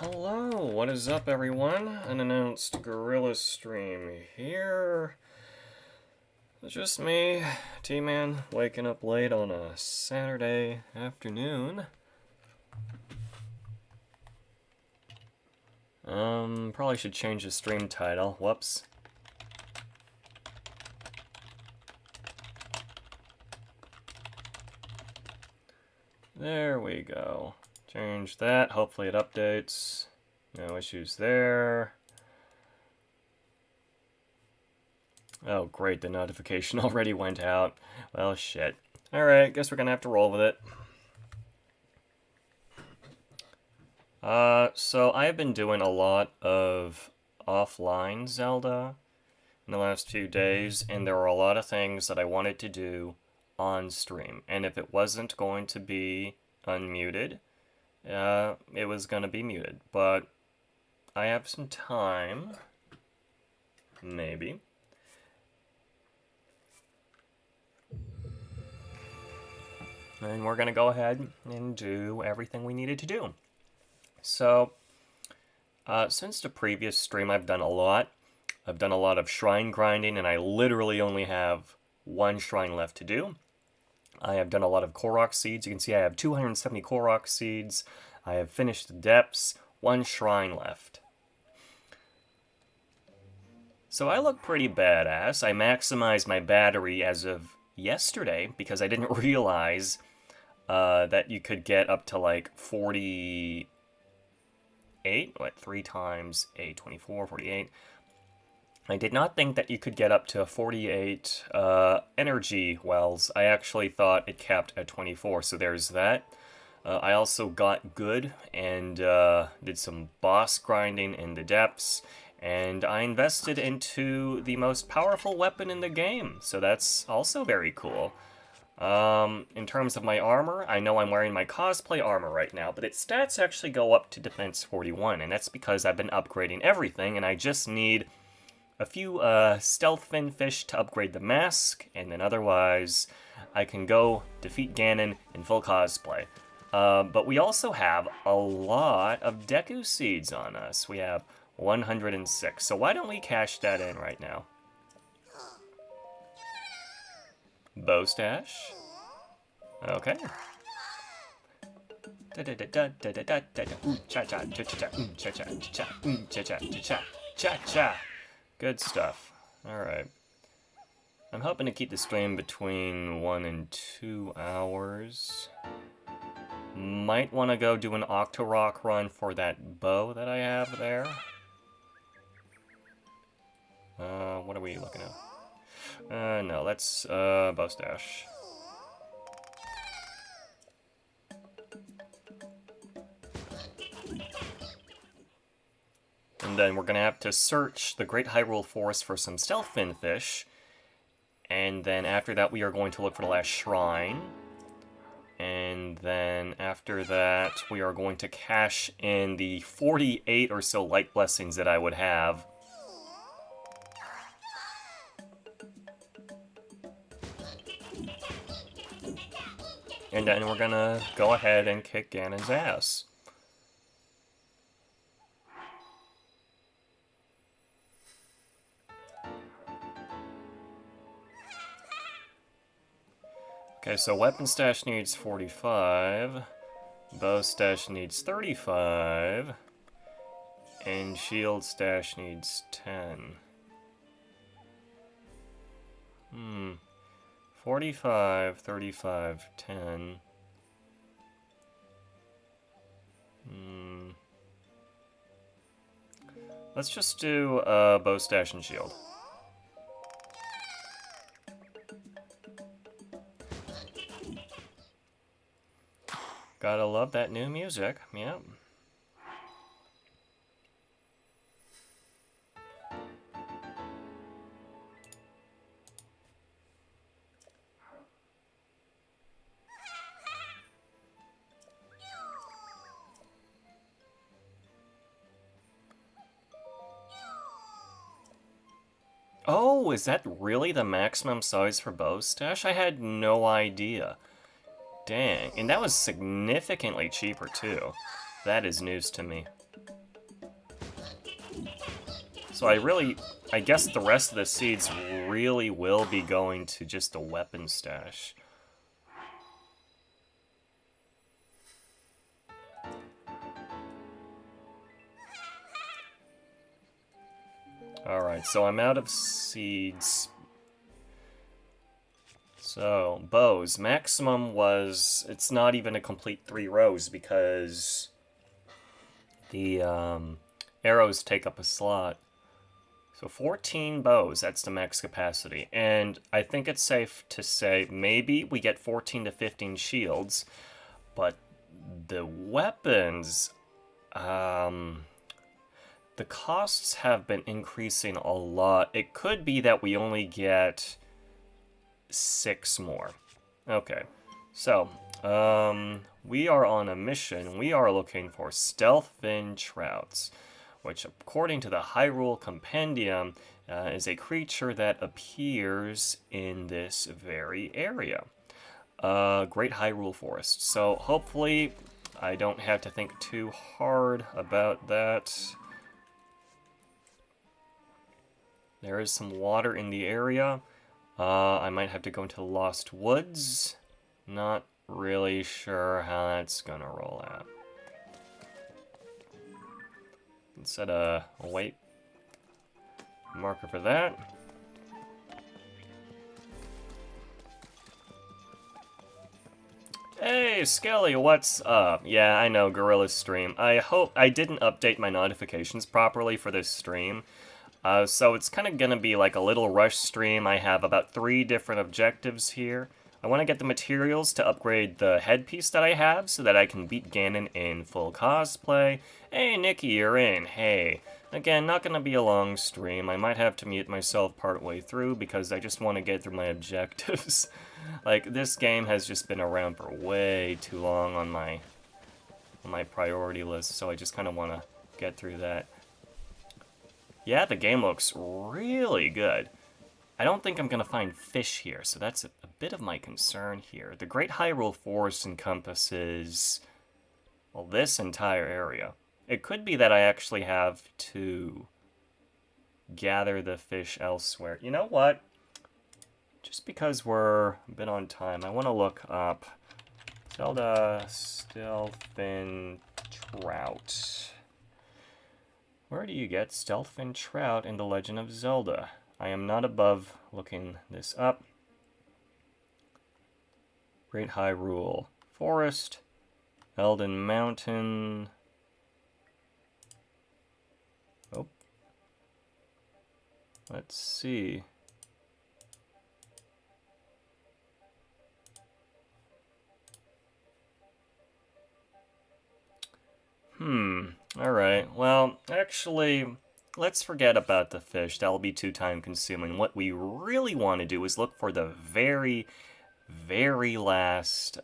Hello, what is up, everyone? Unannounced gorilla stream here. It's just me, T-Man, waking up late on a Saturday afternoon. Probably should change the stream title. Whoops. There we go. Change that. Hopefully it updates. No issues there. Oh, great. The notification already went out. Well, shit. Alright, guess we're gonna have to roll with it. So I have been doing a lot of offline Zelda in the last few days, and there were a lot of things that I wanted to do on stream. And if it wasn't going to be unmuted, it was going to be muted. But I have some time, maybe. And we're going to go ahead and do everything we needed to do. So, since the previous stream, I've done a lot. I've done a lot of shrine grinding, and I literally only have one shrine left to do. I have done a lot of Korok seeds. You can see I have 270 Korok seeds. I have finished the depths. One shrine left. So I look pretty badass. I maximized my battery as of yesterday because I didn't realize that you could get up to like 48, what, 3 times 8, 24, 48. I did not think that you could get up to 48 energy wells. I actually thought it capped at 24, so there's that. I also got good and did some boss grinding in the depths, and I invested into the most powerful weapon in the game, so that's also very cool. In terms of my armor, I know I'm wearing my cosplay armor right now, but its stats actually go up to defense 41, and that's because I've been upgrading everything, and I just need a few stealth finfish to upgrade the mask, and then otherwise I can go defeat Ganon in full cosplay. But we also have a lot of Deku seeds on us. We have 106, so why don't we cash that in right now? Bow stash. Okay. Cha-cha. Good stuff. Alright. I'm hoping to keep the stream between 1 and 2 hours. Might want to go do an Octorok run for that bow that I have there. What are we looking at? No, let's, bow stash. And then we're gonna have to search the Great Hyrule Forest for some stealth finfish. And then after that we are going to look for the last shrine. And then after that we are going to cash in the 48 or so light blessings that I would have. And then we're gonna go ahead and kick Ganon's ass. Okay, so weapon stash needs 45, bow stash needs 35, and shield stash needs 10. 45, 35, 10. Let's just do bow stash and shield. Gotta love that new music, yep. Oh, is that really the maximum size for bow stash? I had no idea. Dang, and that was significantly cheaper too. That is news to me. So I guess the rest of the seeds really will be going to just a weapon stash. Alright, so I'm out of seeds. So, bows. Maximum was... It's not even a complete 3 rows because the arrows take up a slot. So 14 bows, that's the max capacity. And I think it's safe to say maybe we get 14 to 15 shields, but the weapons... the costs have been increasing a lot. It could be that we only get 6 more. Okay, so, we are on a mission. We are looking for stealth-fin trouts, which, according to the Hyrule Compendium, is a creature that appears in this very area. Great Hyrule Forest. So, hopefully, I don't have to think too hard about that. There is some water in the area. I might have to go into the Lost Woods. Not really sure how that's gonna roll out. Let's set a wait marker for that. Hey, Skelly, what's up? Yeah, I know, Gorilla's stream. I hope I didn't update my notifications properly for this stream. So it's kind of going to be like a little rush stream. I have about 3 different objectives here. I want to get the materials to upgrade the headpiece that I have so that I can beat Ganon in full cosplay. Hey, Nikki, you're in. Hey. Again, not going to be a long stream. I might have to mute myself partway through because I just want to get through my objectives. Like, this game has just been around for way too long on my priority list, so I just kind of want to get through that. Yeah, the game looks really good. I don't think I'm going to find fish here, so that's a bit of my concern here. The Great Hyrule Forest encompasses, well, this entire area. It could be that I actually have to gather the fish elsewhere. You know what? Just because we're a bit on time, I want to look up Zelda stealth-fin trout. Where do you get stealth-fin trout in The Legend of Zelda? I am not above looking this up. Great Hyrule Forest, Elden Mountain. Oh. Let's see. Alright, well, actually, let's forget about the fish. That'll be too time-consuming. What we really want to do is look for the very, very last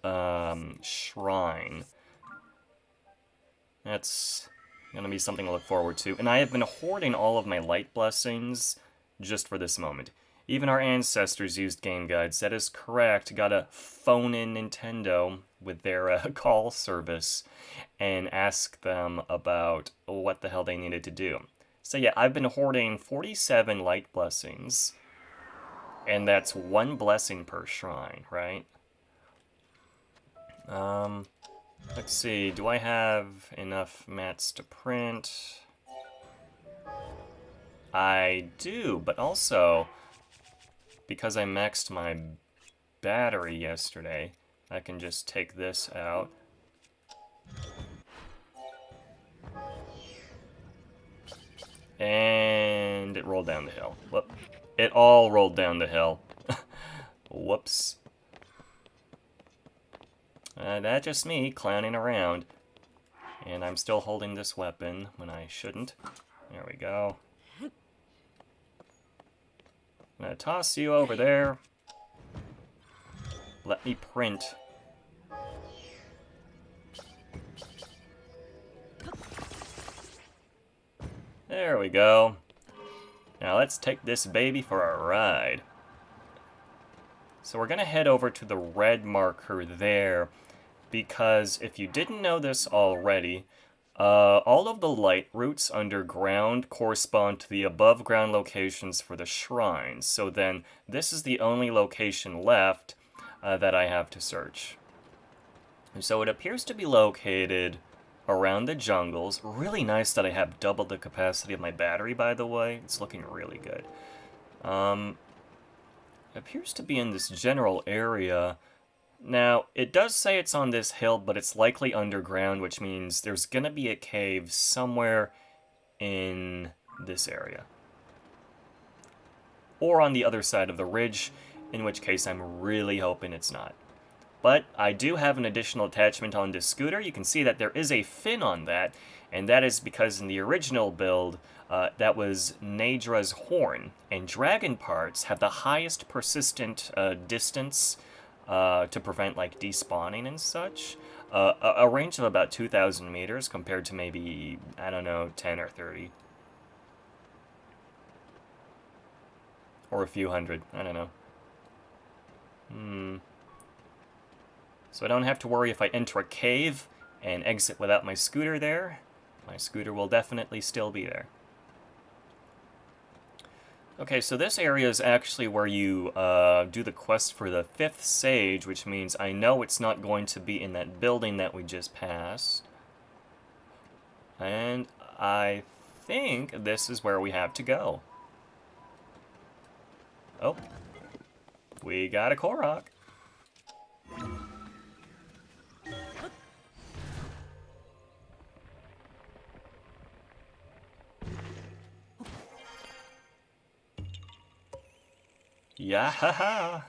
shrine. That's going to be something to look forward to. And I have been hoarding all of my light blessings just for this moment. Even our ancestors used game guides. That is correct. Gotta phone in Nintendo with their call service and ask them about what the hell they needed to do. So yeah, I've been hoarding 47 light blessings, and that's 1 blessing per shrine, right? Let's see, do I have enough mats to print? I do, but also, because I maxed my battery yesterday, I can just take this out. And it rolled down the hill. Whoop. It all rolled down the hill. Whoops. That's just me clowning around. And I'm still holding this weapon when I shouldn't. There we go. I'm gonna toss you over there. Let me print. There we go. Now let's take this baby for a ride. So we're gonna head over to the red marker there, because if you didn't know this already, All of the light routes underground correspond to the above ground locations for the shrines. So then this is the only location left that I have to search. And so it appears to be located around the jungles. Really nice that I have doubled the capacity of my battery, by the way. It's looking really good. It appears to be in this general area. Now, it does say it's on this hill, but it's likely underground, which means there's going to be a cave somewhere in this area. Or on the other side of the ridge, in which case I'm really hoping it's not. But I do have an additional attachment on this scooter. You can see that there is a fin on that, and that is because in the original build, that was Nadra's horn, and dragon parts have the highest persistent distance to prevent like despawning and such. A range of about 2,000 meters compared to maybe, I don't know, 10 or 30. Or a few hundred, I don't know. So I don't have to worry if I enter a cave and exit without my scooter there. My scooter will definitely still be there. Okay, so this area is actually where you do the quest for the 5th sage, which means I know it's not going to be in that building that we just passed. And I think this is where we have to go. Oh, we got a Korok. Yeah-ha-ha!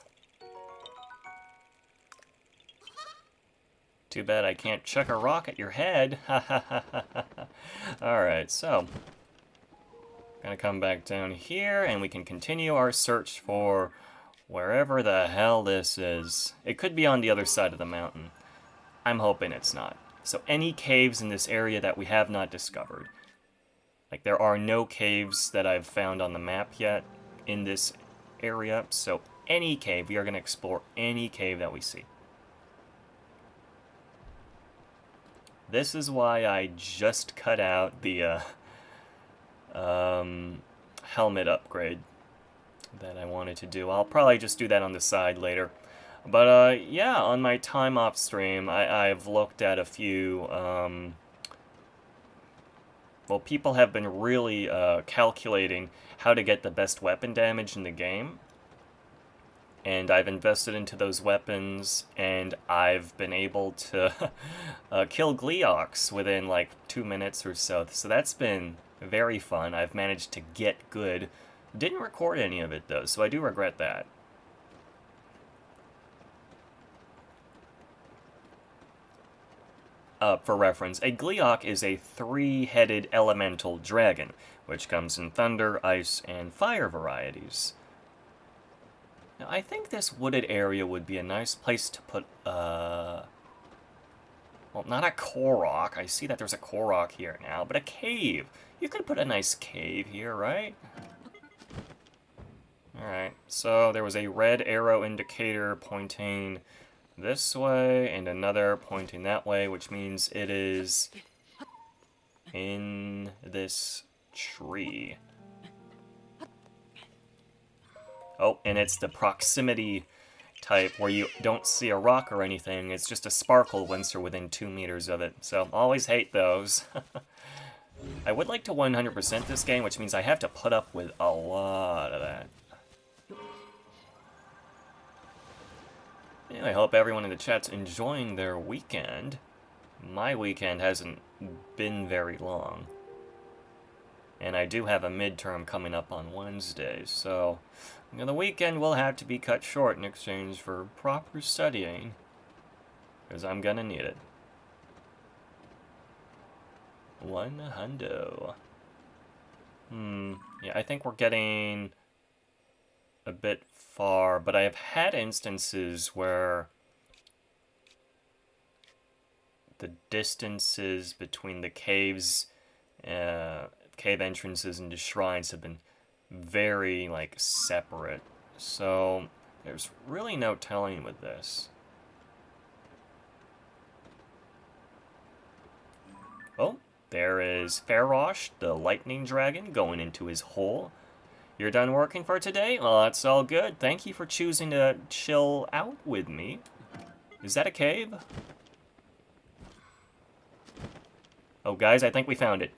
Too bad I can't chuck a rock at your head. Alright, so gonna come back down here and we can continue our search for wherever the hell this is. It could be on the other side of the mountain. I'm hoping it's not. So any caves in this area that we have not discovered. Like, there are no caves that I've found on the map yet in this area, so any cave, we are going to explore any cave that we see. This is why I just cut out the helmet upgrade that I wanted to do. I'll probably just do that on the side later. But yeah, on my time off stream, I've looked at a few, well, people have been really calculating how to get the best weapon damage in the game. And I've invested into those weapons, and I've been able to kill Gleeoks within like 2 minutes or so. So that's been very fun. I've managed to get good. Didn't record any of it though, so I do regret that. For reference, a Gleeok is a 3-headed elemental dragon, which comes in thunder, ice, and fire varieties. Now, I think this wooded area would be a nice place to put, well, not a Korok. I see that there's a Korok here now, but a cave. You could put a nice cave here, right? Alright, so there was a red arrow indicator pointing this way, and another pointing that way, which means it is in this tree. Oh, and it's the proximity type where you don't see a rock or anything, it's just a sparkle once you're within 2 meters of it, so always hate those. I would like to 100% this game, which means I have to put up with a lot of that. Anyway, I hope everyone in the chat's enjoying their weekend. My weekend hasn't been very long. And I do have a midterm coming up on Wednesday, so the weekend will have to be cut short in exchange for proper studying, because I'm gonna need it. 100. Yeah, I think we're getting a bit far, but I have had instances where the distances between the caves, cave entrances into shrines have been very, like, separate. So there's really no telling with this. Oh, there is Farosh, the lightning dragon, going into his hole. You're done working for today? Well, that's all good. Thank you for choosing to chill out with me. Is that a cave? Oh, guys, I think we found it.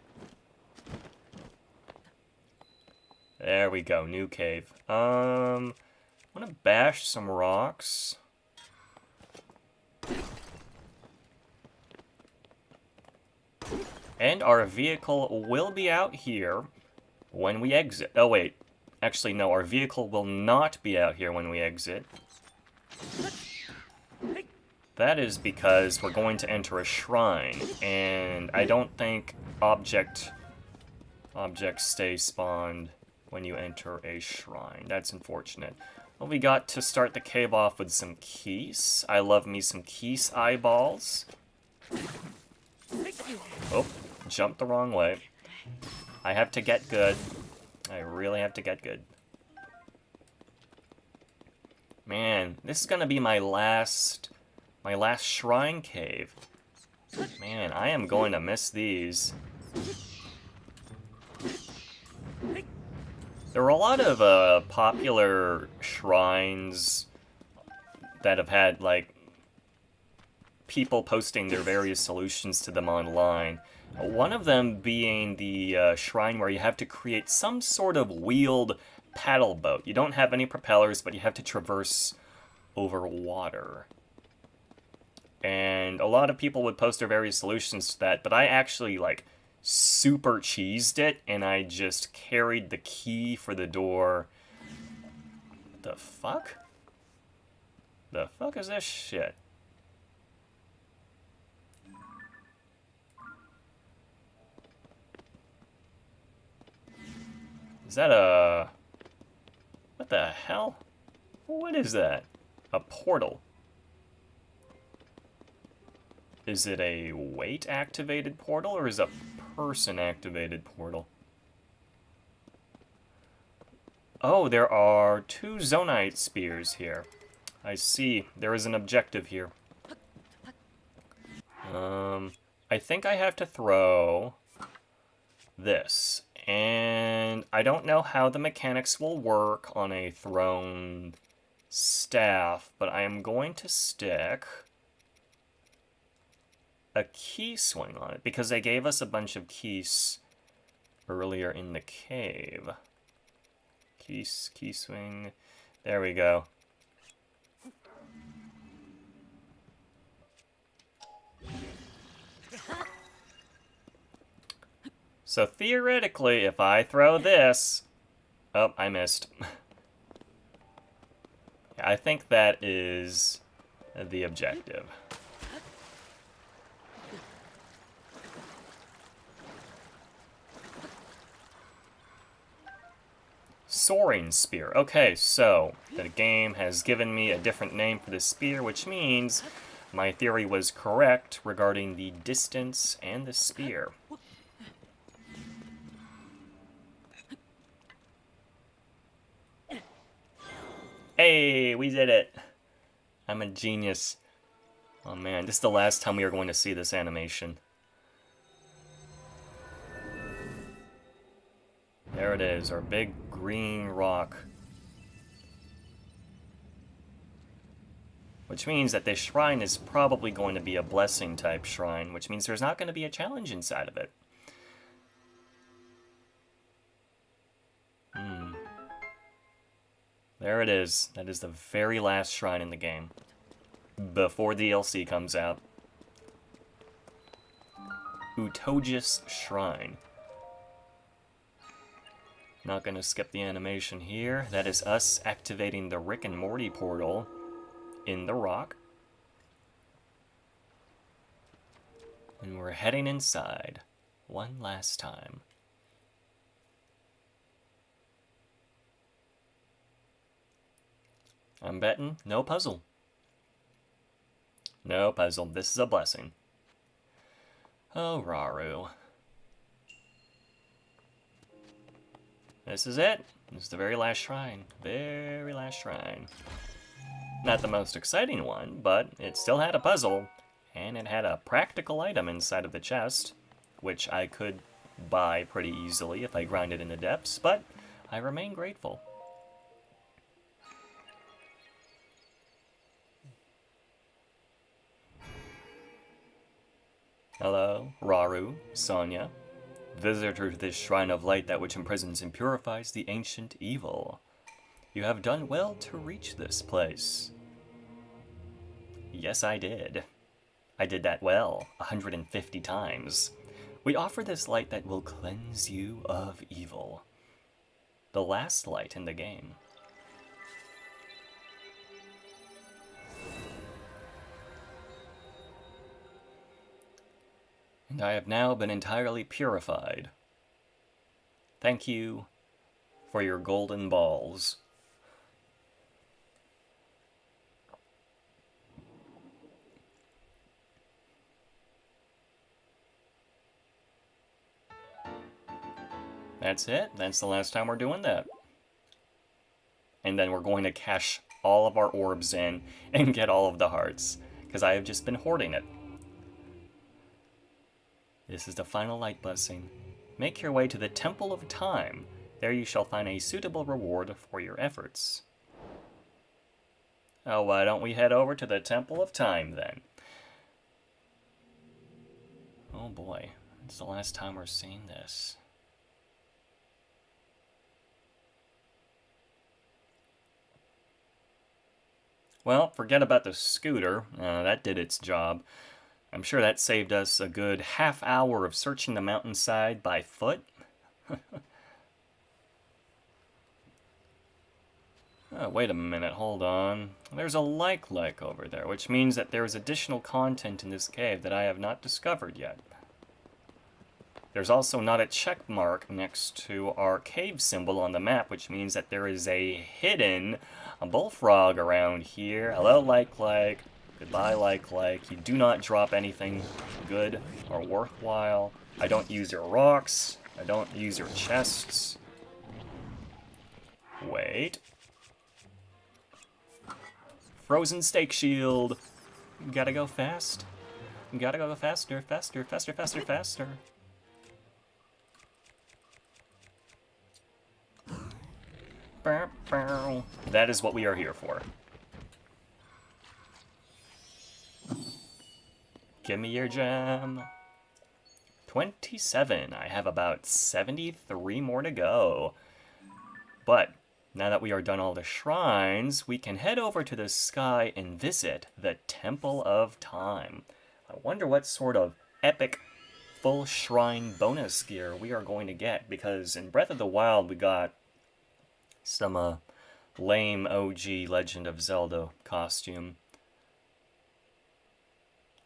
There we go, new cave. I'm gonna bash some rocks. And our vehicle will be out here when we exit. Oh, wait. Actually, no, our vehicle will not be out here when we exit. That is because we're going to enter a shrine, and I don't think objects stay spawned when you enter a shrine. That's unfortunate. Well, we got to start the cave off with some keys. I love me some keys eyeballs. Oh, jumped the wrong way. I have to get good. I really have to get good. Man, this is gonna be my last shrine cave. Man, I am going to miss these. There were a lot of popular shrines that have had, like, people posting their various solutions to them online. One of them being the shrine where you have to create some sort of wheeled paddle boat. You don't have any propellers, but you have to traverse over water. And a lot of people would post their various solutions to that, but I actually, like, super cheesed it, and I just carried the key for the door. The fuck? The fuck is this shit? Is that a... What the hell? What is that? A portal. Is it a weight-activated portal, or is it a person-activated portal? Oh, there are 2 Zonite spears here. I see. There is an objective here. I think I have to throw this. And I don't know how the mechanics will work on a thrown staff, but I am going to stick a key swing on it, because they gave us a bunch of keys earlier in the cave. Key swing. There we go. So theoretically, if I throw this... Oh, I missed. I think that is the objective. Soaring spear. Okay, so the game has given me a different name for this spear, which means my theory was correct regarding the distance and the spear. Hey, we did it! I'm a genius. Oh man, this is the last time we are going to see this animation. There it is, our big green rock. Which means that this shrine is probably going to be a blessing type shrine, which means there's not going to be a challenge inside of it. There it is. That is the very last shrine in the game. Before DLC comes out. Utogis Shrine. Not gonna skip the animation here. That is us activating the Rick and Morty portal in the rock. And we're heading inside one last time. I'm betting no puzzle. No puzzle. This is a blessing. Oh, Raru. This is it. This is the very last shrine. Very last shrine. Not the most exciting one, but it still had a puzzle, and it had a practical item inside of the chest, which I could buy pretty easily if I grinded in the depths, but I remain grateful. Hello, Raru, Sonya. Visitor to this shrine of light, that which imprisons and purifies the ancient evil. You have done well to reach this place. Yes, I did. I did that well, 150 times. We offer this light that will cleanse you of evil. The last light in the game. And I have now been entirely purified. Thank you for your golden balls. That's it. That's the last time we're doing that. And then we're going to cash all of our orbs in and get all of the hearts, because I have just been hoarding it. This is the final light blessing. Make your way to the Temple of Time. There you shall find a suitable reward for your efforts. Oh, why don't we head over to the Temple of Time then? Oh boy, it's the last time we're seeing this. Well, forget about the scooter. That did its job. I'm sure that saved us a good half hour of searching the mountainside by foot. Oh, wait a minute, hold on. There's a like over there, which means that there is additional content in this cave that I have not discovered yet. There's also not a check mark next to our cave symbol on the map, which means that there is a hidden bullfrog around here. Hello, like. Goodbye, like. You do not drop anything good or worthwhile. I don't use your rocks. I don't use your chests. Wait. Frozen steak shield. Gotta go fast. Gotta go faster, faster, faster, faster, faster. That is what we are here for. Give me your gem. 27. I have about 73 more to go. But now that we are done all the shrines, we can head over to the sky and visit the Temple of Time. I wonder what sort of epic full shrine bonus gear we are going to get, because in Breath of the Wild we got some lame OG Legend of Zelda costume.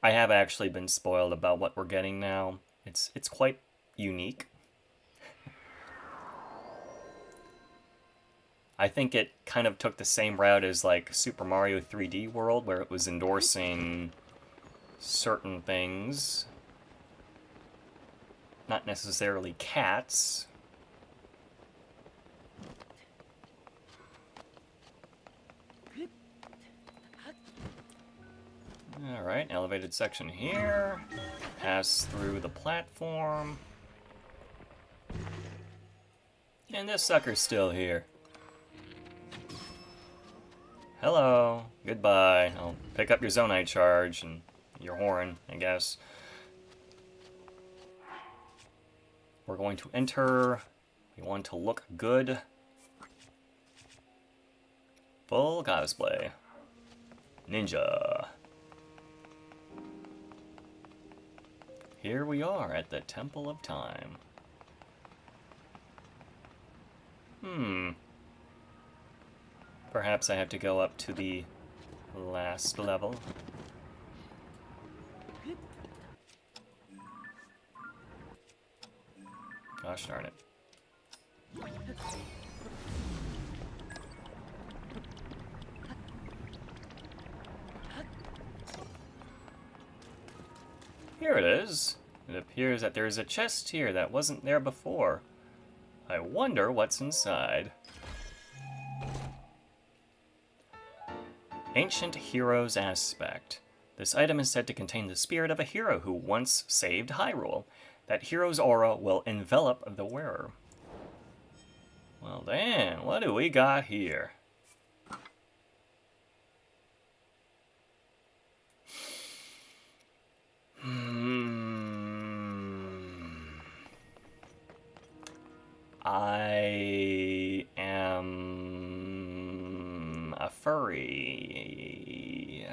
I have actually been spoiled about what we're getting now. It's quite unique. I think it kind of took the same route as like Super Mario 3D World, where it was endorsing certain things. Not necessarily cats. Alright, elevated section here. Pass through the platform. And this sucker's still here. Hello. Goodbye. I'll pick up your Zonite charge and your horn, I guess. We're going to enter. We want to look good. Full cosplay. Ninja. Here we are at the Temple of Time. Perhaps I have to go up to the last level. Gosh darn it. Here it is. It appears that there is a chest here that wasn't there before. I wonder what's inside. Ancient Hero's Aspect. This item is said to contain the spirit of a hero who once saved Hyrule. That hero's aura will envelop the wearer. Well then, what do we got here? I am a furry.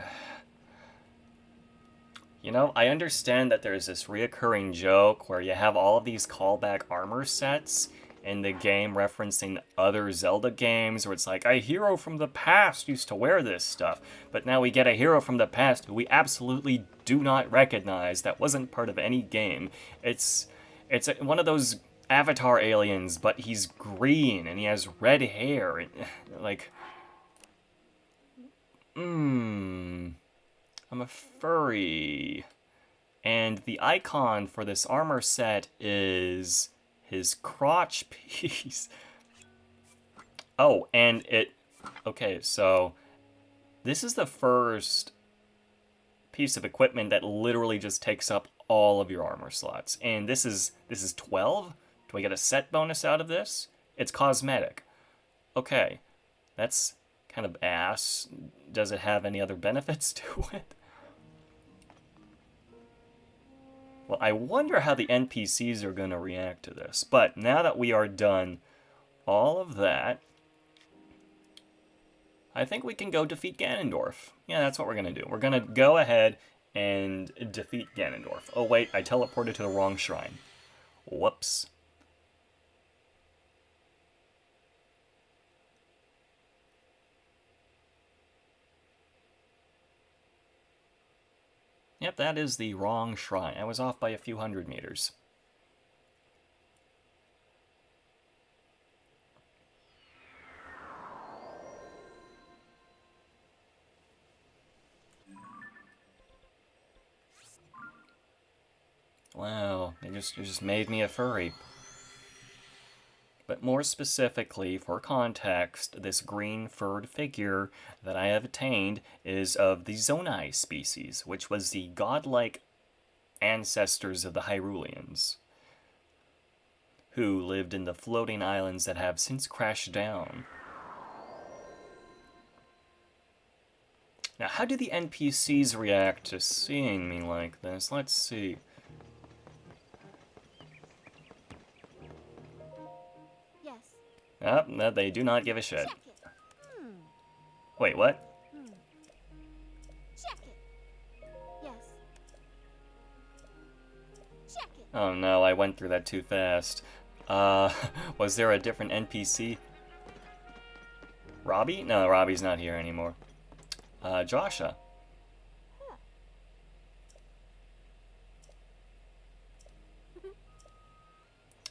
You know, I understand that there's this reoccurring joke where you have all of these callback armor sets in the game referencing other Zelda games where it's like, a hero from the past used to wear this stuff, but now we get a hero from the past who we absolutely do not recognize, that wasn't part of any game. It's one of those Avatar aliens, but he's green and he has red hair. And, like, I'm a furry. And the icon for this armor set is his crotch piece. Oh, and okay, so this is the first piece of equipment that literally just takes up all of your armor slots. And this is 12? Do I get a set bonus out of this? It's cosmetic. Okay, that's kind of ass. Does it have any other benefits to it? Well, I wonder how the NPCs are going to react to this. But now that we are done all of that, I think we can go defeat Ganondorf. Yeah, that's what we're going to do. We're going to go ahead and defeat Ganondorf. Oh, wait, I teleported to the wrong shrine. Whoops. Yep, that is the wrong shrine. I was off by a few hundred meters. Wow, they just made me a furry. But more specifically, for context, this green-furred figure that I have attained is of the Zonai species, which was the godlike ancestors of the Hyruleans, who lived in the floating islands that have since crashed down. Now, how do the NPCs react to seeing me like this? Let's see. Oh, no, they do not give a shit. Wait, what? Check it. Yes. Check it. Oh no, I went through that too fast. Was there a different NPC? Robbie? No, Robbie's not here anymore. Joshua.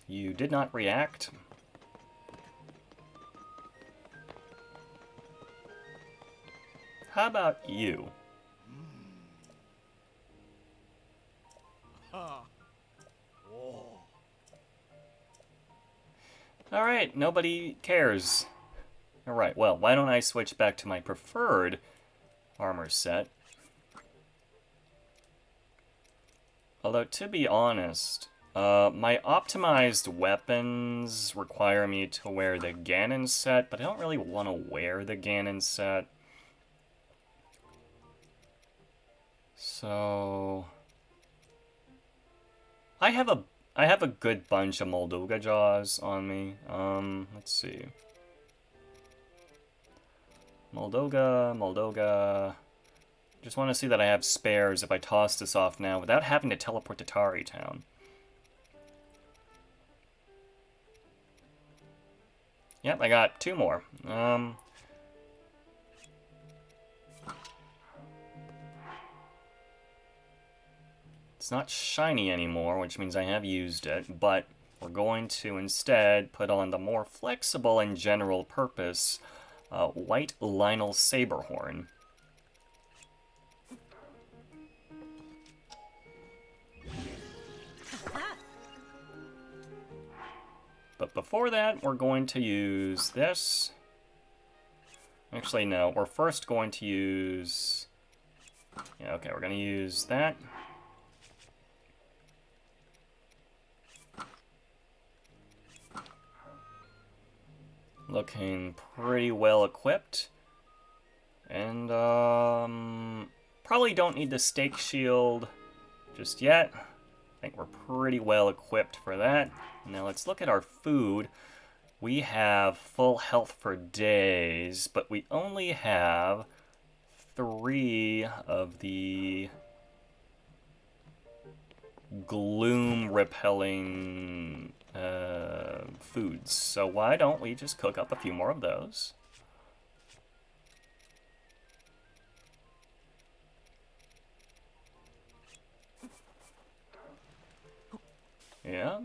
You did not react. How about you? Alright, nobody cares. Alright, well, why don't I switch back to my preferred armor set? Although, to be honest, my optimized weapons require me to wear the Ganon set, but I don't really want to wear the Ganon set. So I have a good bunch of Moldoga jaws on me. Let's see. Moldoga. Just want to see that I have spares if I toss this off now without having to teleport to Tari Town. Yep, I got 2 more. It's not shiny anymore, which means I have used it, but we're going to instead put on the more flexible and general purpose white Lionel Saberhorn. But before that, we're going to use this. Actually, no, we're first going to use... Yeah, okay, we're going to use that. Looking pretty well equipped. And, probably don't need the stake shield just yet. I think we're pretty well equipped for that. Now let's look at our food. We have full health for days, but we only have 3 of the gloom repelling foods. So why don't we just cook up a few more of those? Yeah.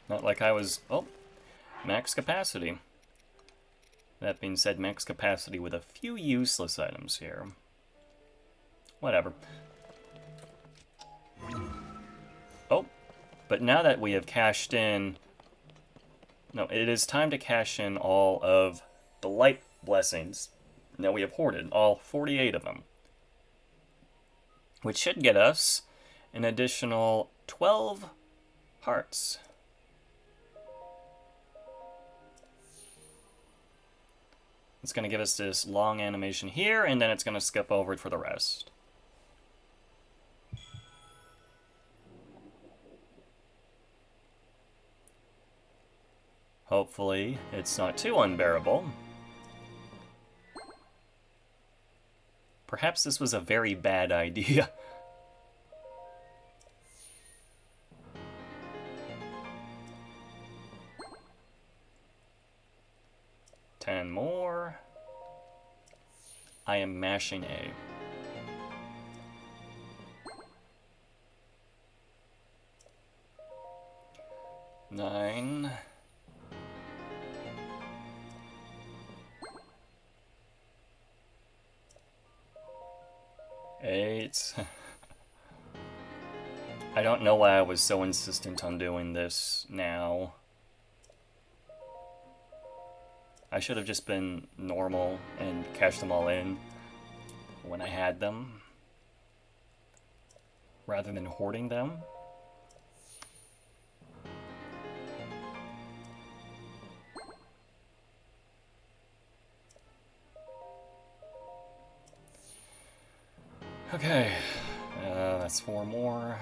Not like I was... Oh, max capacity. That being said, max capacity with a few useless items here. Whatever. Oh, but now that we have cashed in... No, it is time to cash in all of the light blessings that we have hoarded, all 48 of them. Which should get us an additional 12 hearts. It's going to give us this long animation here, and then it's going to skip over it for the rest. Hopefully, it's not too unbearable. Perhaps this was a very bad idea. Ten more. I am mashing A. Nine. 8. I don't know why I was so insistent on doing this now. I should have just been normal and cashed them all in when I had them, rather than hoarding them. Okay, that's 4 more.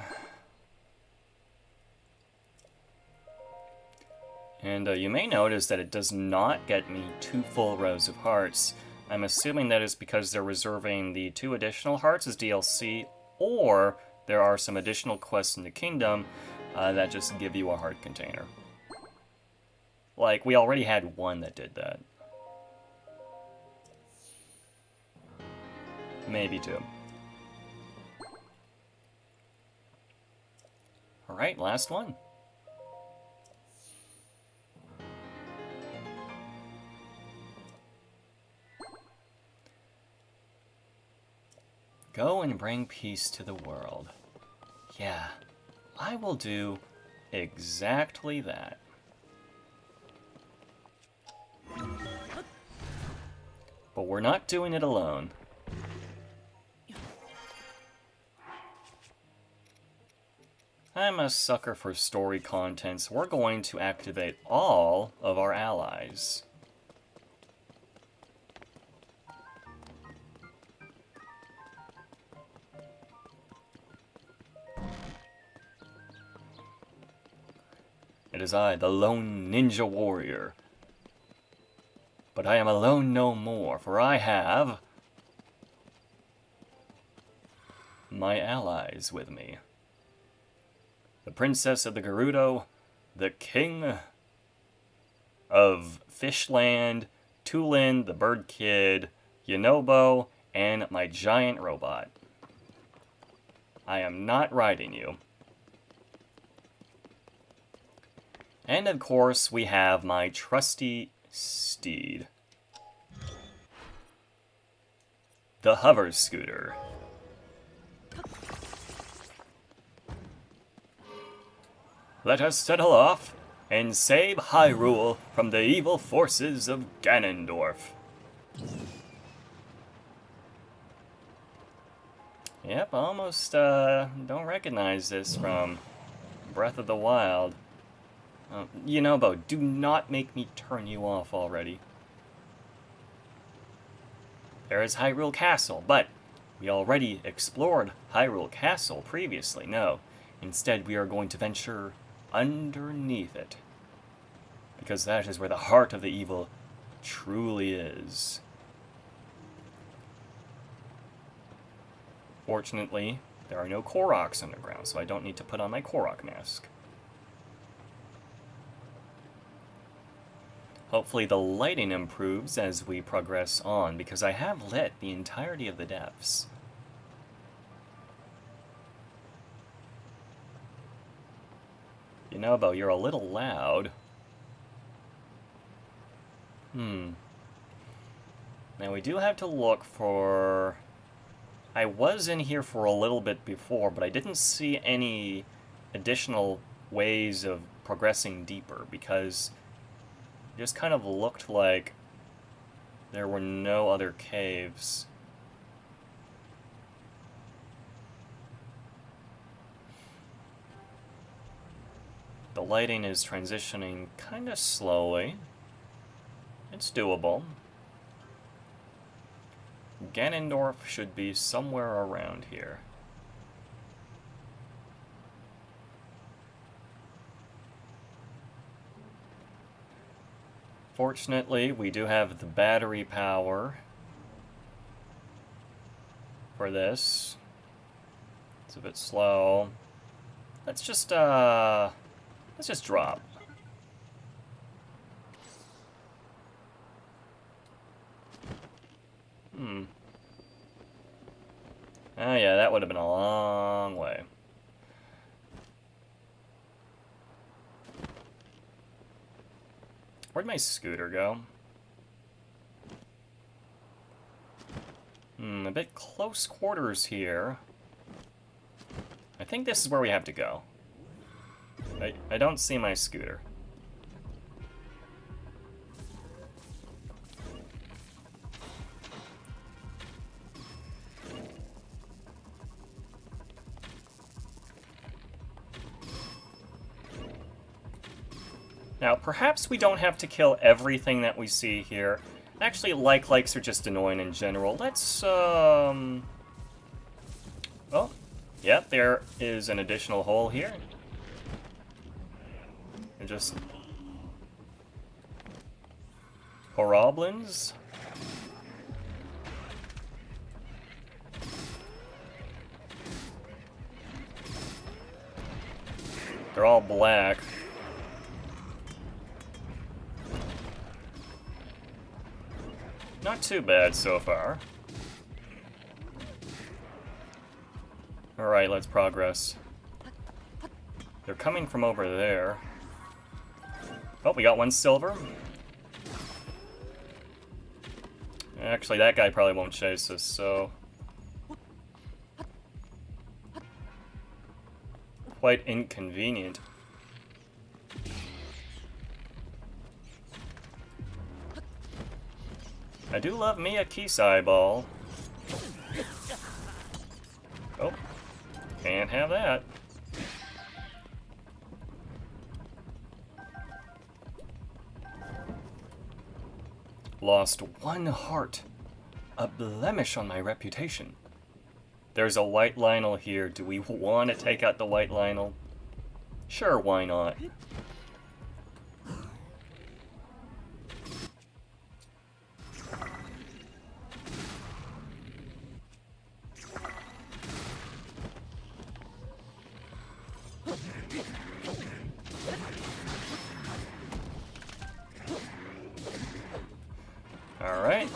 And you may notice that it does not get me 2 full rows of hearts. I'm assuming that is because they're reserving the 2 additional hearts as DLC, or there are some additional quests in the kingdom that just give you a heart container. Like, we already had one that did that. Maybe 2. Alright, last one. Go and bring peace to the world. Yeah, I will do exactly that. But we're not doing it alone. I'm a sucker for story content, so we're going to activate all of our allies. It is I, the lone ninja warrior. But I am alone no more, for I have my allies with me. The Princess of the Gerudo, the King of Fishland, Tulin, the Bird Kid, Yonobo, and my giant robot. I am not riding you. And of course, we have my trusty steed. The hover scooter. Let us settle off and save Hyrule from the evil forces of Ganondorf. Yep, almost don't recognize this from Breath of the Wild. Yunobo, do not make me turn you off already. There is Hyrule Castle, but we already explored Hyrule Castle previously. No, instead we are going to venture underneath it, because that is where the heart of the evil truly is. Fortunately, there are no Koroks underground, so I don't need to put on my Korok mask. Hopefully the lighting improves as we progress on, because I have lit the entirety of the depths. Yunobo, you're a little loud. Now we do have to look for... I was in here for a little bit before, but I didn't see any additional ways of progressing deeper, because it just kind of looked like there were no other caves. The lighting is transitioning kind of slowly. It's doable. Ganondorf should be somewhere around here. Fortunately, we do have the battery power for this. It's a bit slow. Let's just drop. Oh yeah, that would have been a long way. Where'd my scooter go? A bit close quarters here. I think this is where we have to go. I don't see my scooter. Now, perhaps we don't have to kill everything that we see here. Actually, likes are just annoying in general. Let's, Oh, yep, there is an additional hole here. And just... Horoblins? They're all black. Not too bad so far. Alright, let's progress. They're coming from over there. Oh, we got one silver. Actually, that guy probably won't chase us, so... Quite inconvenient. I do love me a Kisai ball. Oh, can't have that. Lost one heart. A blemish on my reputation. There's a white Lionel here. Do we want to take out the white Lionel? Sure, why not? Alright.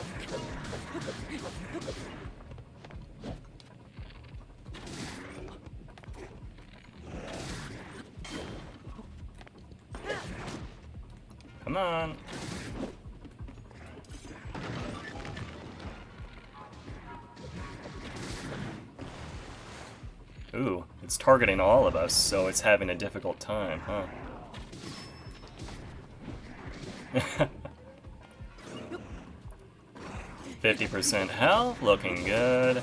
Come on. Ooh, it's targeting all of us, so it's having a difficult time, huh? %50 health, looking good.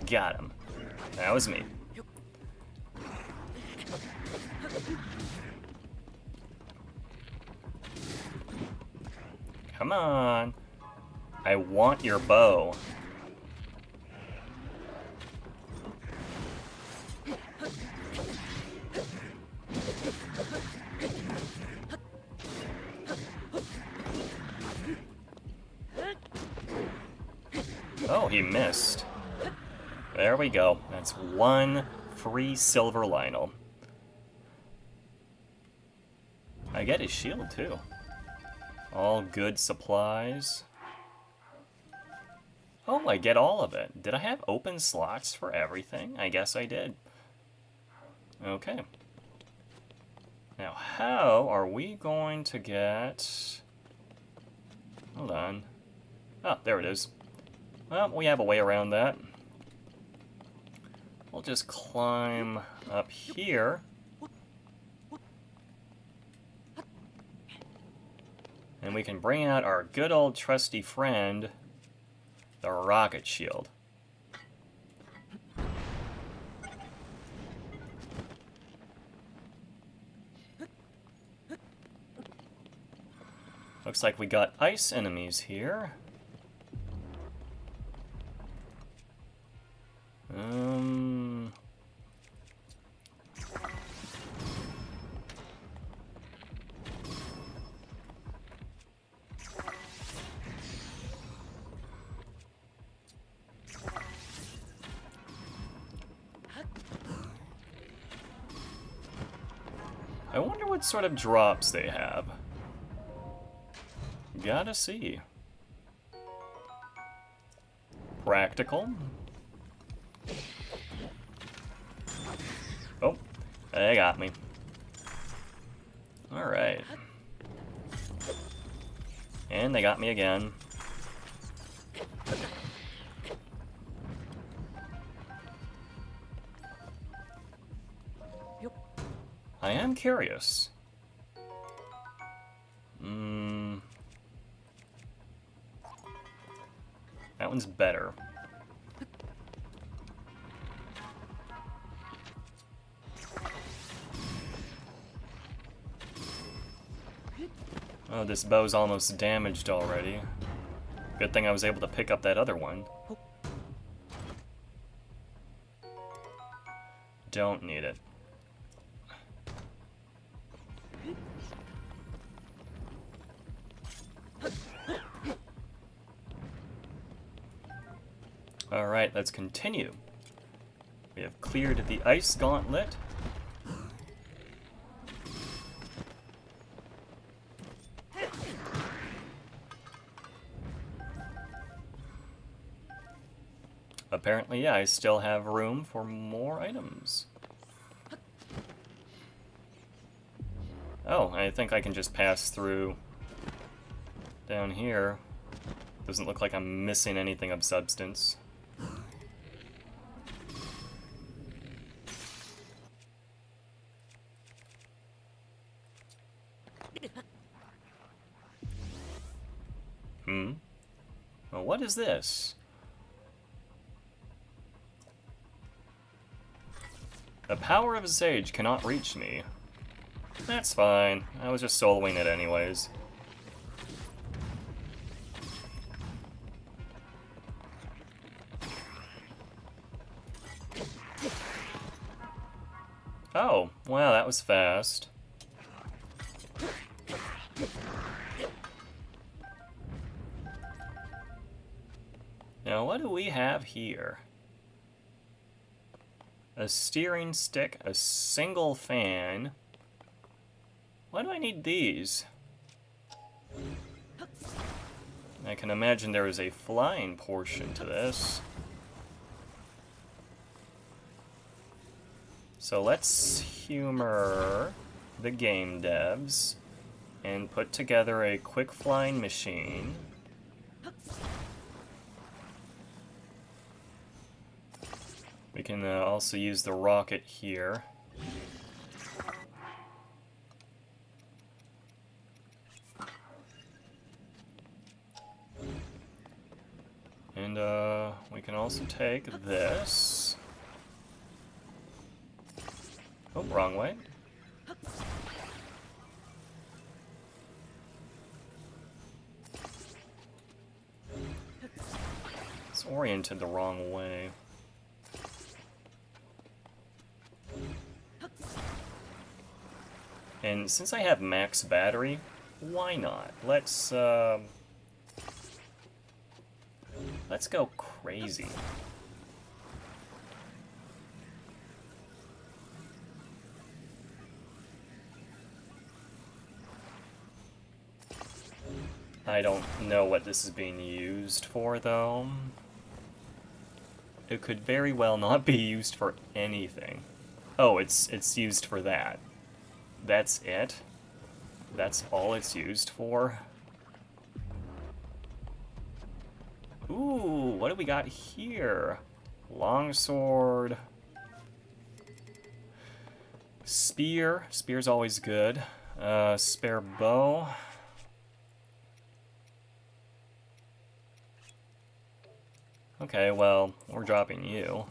Got him. That was me. Come on. I want your bow. Oh, he missed. There we go. That's one free silver Lionel. I get his shield, too. All good supplies. Oh, I get all of it. Did I have open slots for everything? I guess I did. Okay. Now, how are we going to get... Hold on. Oh, there it is. Well, we have a way around that. We'll just climb up here. And we can bring out our good old trusty friend, the rocket shield. Looks like we got ice enemies here. I wonder what sort of drops they have. Gotta see. Practical. Oh, they got me. Alright. And they got me again. I am curious. That one's better. Oh, this bow's almost damaged already. Good thing I was able to pick up that other one. Don't need it. Alright, let's continue. We have cleared the ice gauntlet. Apparently, yeah, I still have room for more items. Oh, I think I can just pass through down here. Doesn't look like I'm missing anything of substance. Well, what is this? The power of a sage cannot reach me. That's fine. I was just soloing it anyways. Oh, wow, that was fast. Now, what do we have here? A steering stick, a single fan. Why do I need these? I can imagine there is a flying portion to this. So let's humor the game devs and put together a quick flying machine. We can also use the rocket here. And we can also take this. Oh, wrong way. It's oriented the wrong way. And since I have max battery, why not? Let's go crazy. I don't know what this is being used for, though. It could very well not be used for anything. Oh, it's used for that. That's it? That's all it's used for? Ooh, what do we got here? Longsword. Spear. Spear's always good. Spare bow. Okay, well, we're dropping you.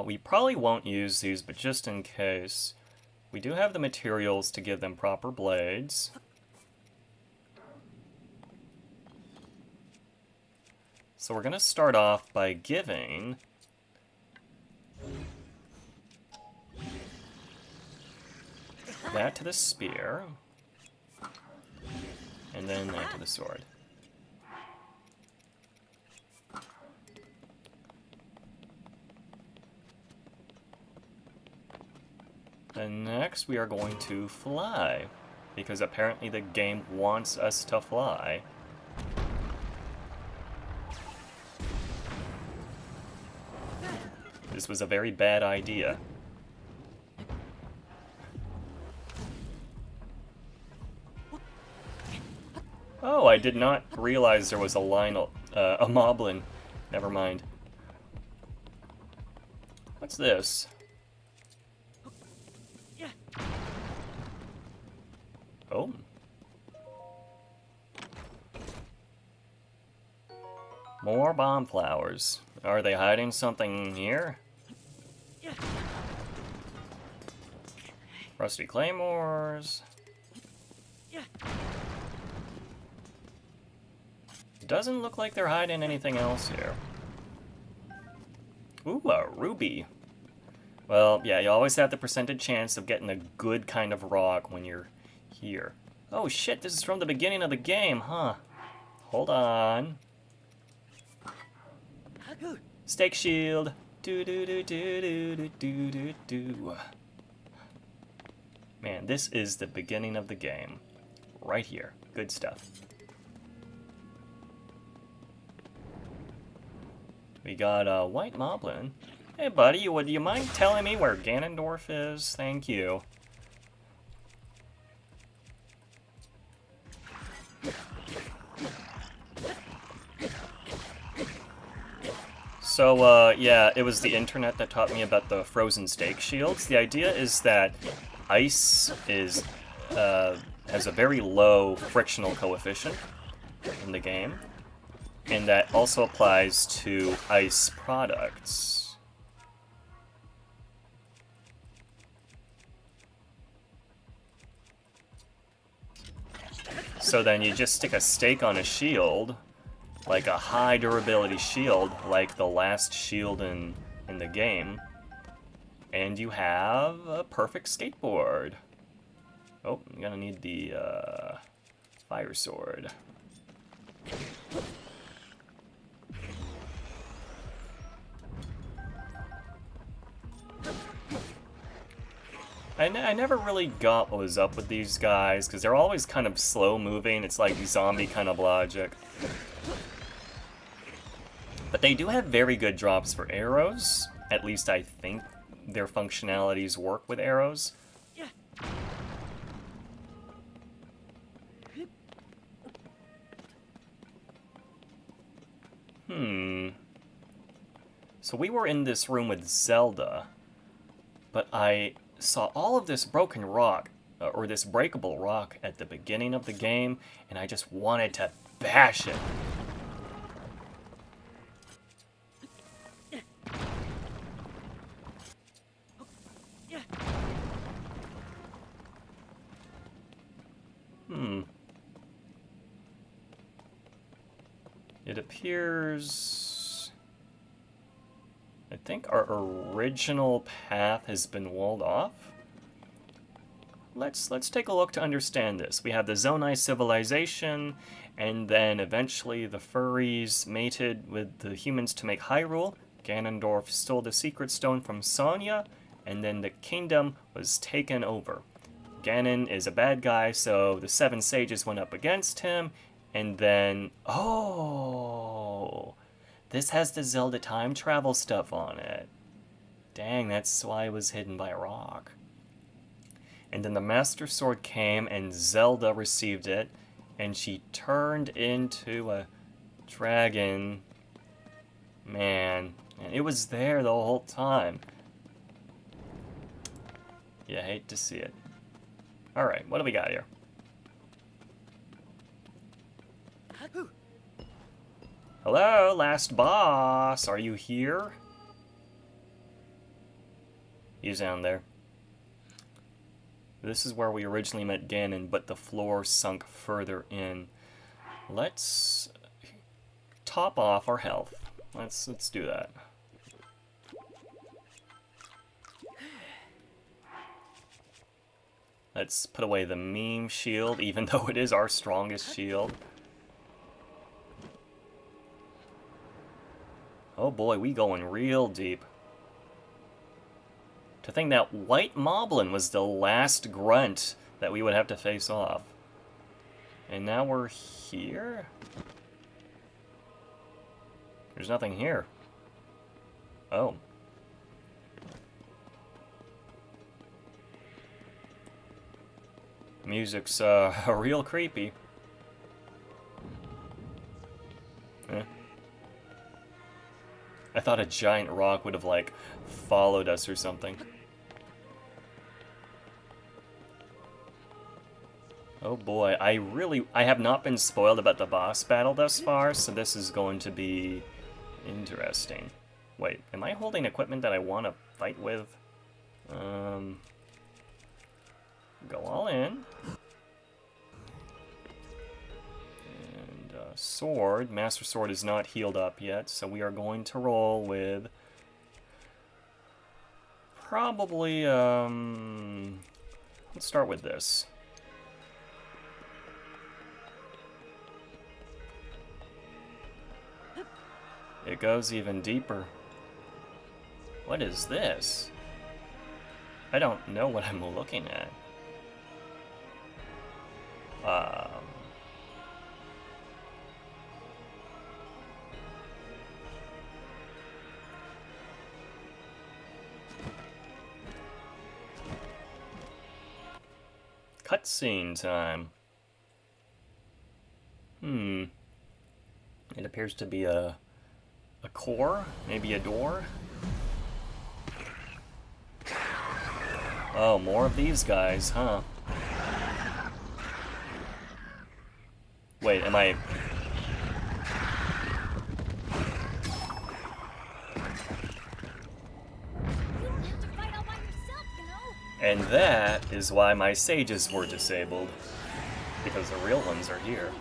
We probably won't use these, but just in case, we do have the materials to give them proper blades. So we're going to start off by giving that to the spear, and then that to the sword. And next we are going to fly, because apparently the game wants us to fly. This was a very bad idea. Oh, I did not realize there was a moblin. Never mind. What's this? Oh. More bomb flowers. Are they hiding something here? Rusty claymores. Doesn't look like they're hiding anything else here. Ooh, a ruby. Well, yeah, you always have the percentage chance of getting a good kind of rock when you're here. Oh shit, this is from the beginning of the game, huh? Hold on. Stake shield. Do do do do do do do do do. Man, this is the beginning of the game. Right here. Good stuff. We got a white moblin. Hey buddy, would you mind telling me where Ganondorf is? Thank you. So, yeah, it was the internet that taught me about the frozen stake shields. The idea is that ice is, has a very low frictional coefficient in the game, and that also applies to ice products. So then you just stick a stake on a shield, like a high durability shield, like the last shield in the game, and you have a perfect skateboard. Oh, I'm gonna need the fire sword. I never really got what was up with these guys, because they're always kind of slow moving. It's like zombie kind of logic. But they do have very good drops for arrows. At least I think their functionalities work with arrows. So we were in this room with Zelda, but I saw all of this broken rock, or this breakable rock at the beginning of the game, and I just wanted to bash it. It appears... I think our original path has been walled off. Let's take a look to understand this. We have the Zonai civilization, and then eventually the furries mated with the humans to make Hyrule. Ganondorf stole the secret stone from Sonya, and then the kingdom was taken over. Ganon is a bad guy, so the 7 sages went up against him, and then... Oh! This has the Zelda time travel stuff on it. Dang, that's why it was hidden by a rock. And then the Master Sword came, and Zelda received it, and she turned into a dragon. Man, and it was there the whole time. Yeah, I hate to see it. Alright, what do we got here? Hello, last boss. Are you here? He's down there. This is where we originally met Ganon, but the floor sunk further in. Let's top off our health. Let's do that. Let's put away the meme shield, even though it is our strongest shield. Oh boy, we going real deep. To think that White Moblin was the last grunt that we would have to face off. And now we're here? There's nothing here. Oh. Music's real creepy. Eh. I thought a giant rock would have, like, followed us or something. Oh boy, I have not been spoiled about the boss battle thus far, so this is going to be interesting. Wait, am I holding equipment that I want to fight with? Go all in. And sword. Master Sword is not healed up yet, so we are going to roll with probably, let's start with this. It goes even deeper. What is this? I don't know what I'm looking at. Cutscene time. It appears to be a core, maybe a door. Oh, more of these guys, huh? Wait, am I... And that is why my sages were disabled. Because the real ones are here.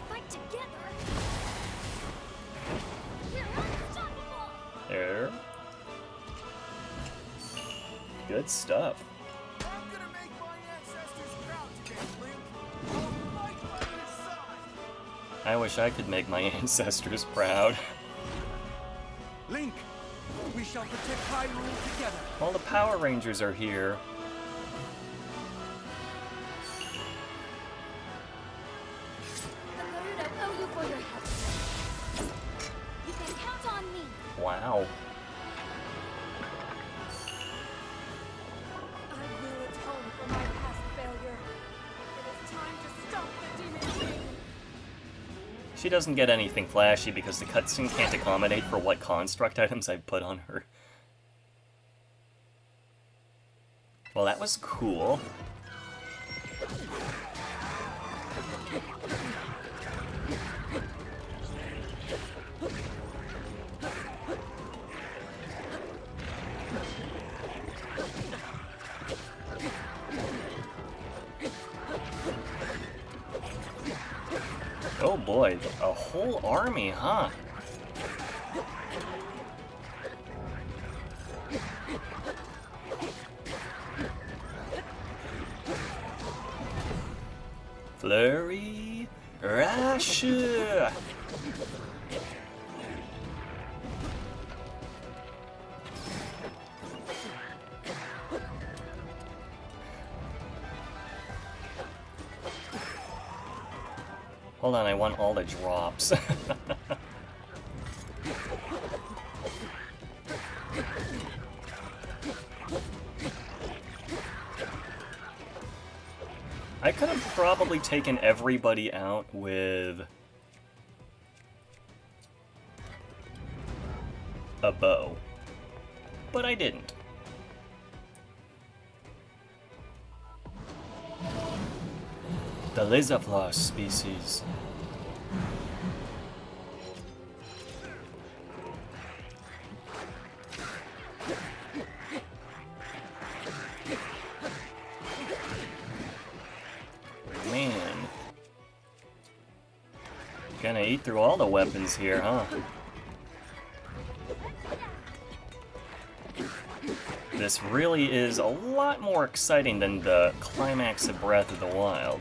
There. Good stuff. I wish I could make my ancestors proud. Link, we shall protect Hyrule together. All the Power Rangers are here. Wow. I will atone for my past failure. It is time to stop the demon king. She doesn't get anything flashy because the cutscene can't accommodate for what construct items I put on her. Well, that was cool. Oh boy, a whole army, huh? Flurry, rush! Hold on, I want all the drops. I could have probably taken everybody out with a bow, but I didn't. The lizardfloss species. Man. Gonna eat through all the weapons here, huh? This really is a lot more exciting than the climax of Breath of the Wild.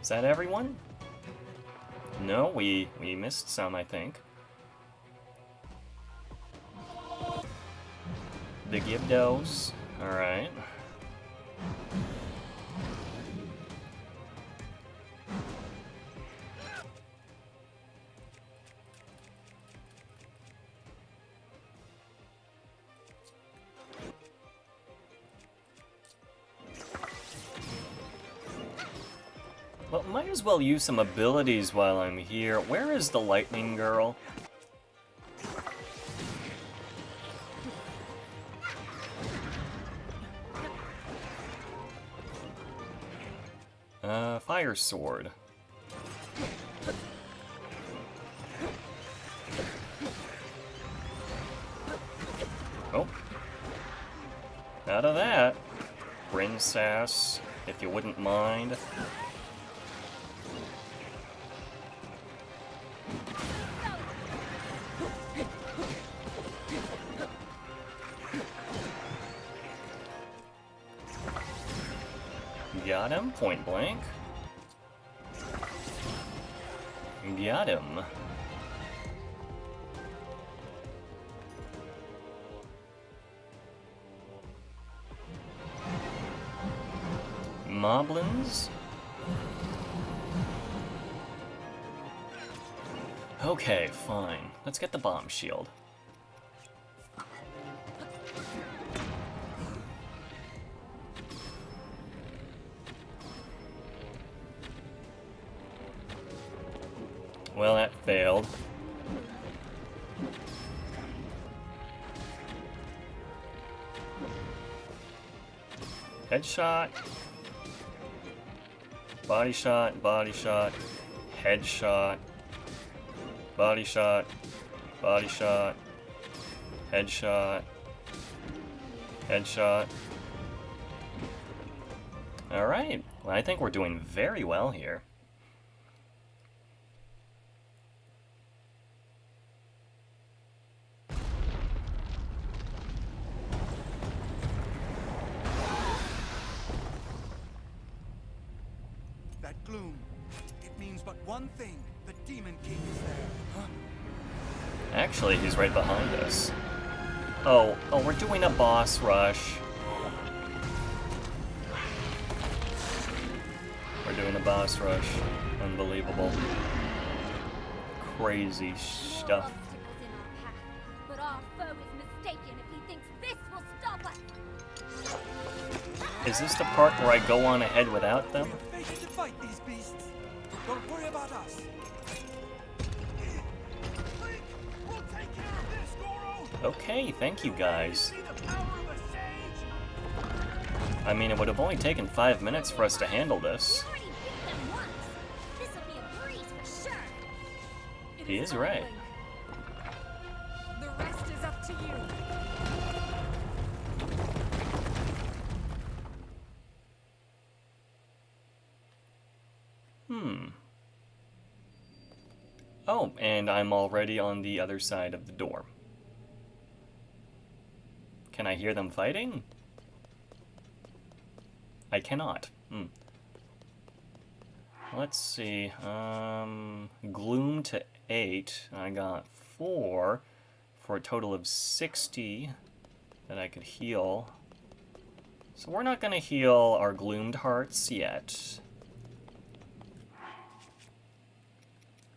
Is that everyone? No, we missed some, I think. The Gibdos. Alright. Well, might as well use some abilities while I'm here. Where is the lightning girl? Fire sword. Oh. Out of that. Princess, if you wouldn't mind. Got him, point blank. Got him. Moblins. Okay, fine. Let's get the bomb shield. Well, that failed. Headshot. Body shot, body shot. Headshot. Body shot. Body shot. Headshot. Headshot. Alright. Well, I think we're doing very well here. That gloom, it means but one thing. The Demon King is there. Huh? Actually, he's right behind us. Oh, we're doing a boss rush. We're doing a boss rush. Unbelievable. Crazy stuff. Obstacles in our path, but our foe is mistaken Is this the part where I go on ahead without them? We are fated to fight these beasts. Don't worry about us. Link, we'll take care of this, Goro. Okay, thank you guys. See the power of a sage? I mean, it would have only taken 5 minutes for us to handle this. We already beat them once. This'll be a breeze for sure. He is right. The rest is up to you. Oh, and I'm already on the other side of the door. Can I hear them fighting? I cannot. Let's see. Gloom to 8. I got 4 for a total of 60 that I could heal. So we're not going to heal our gloomed hearts yet.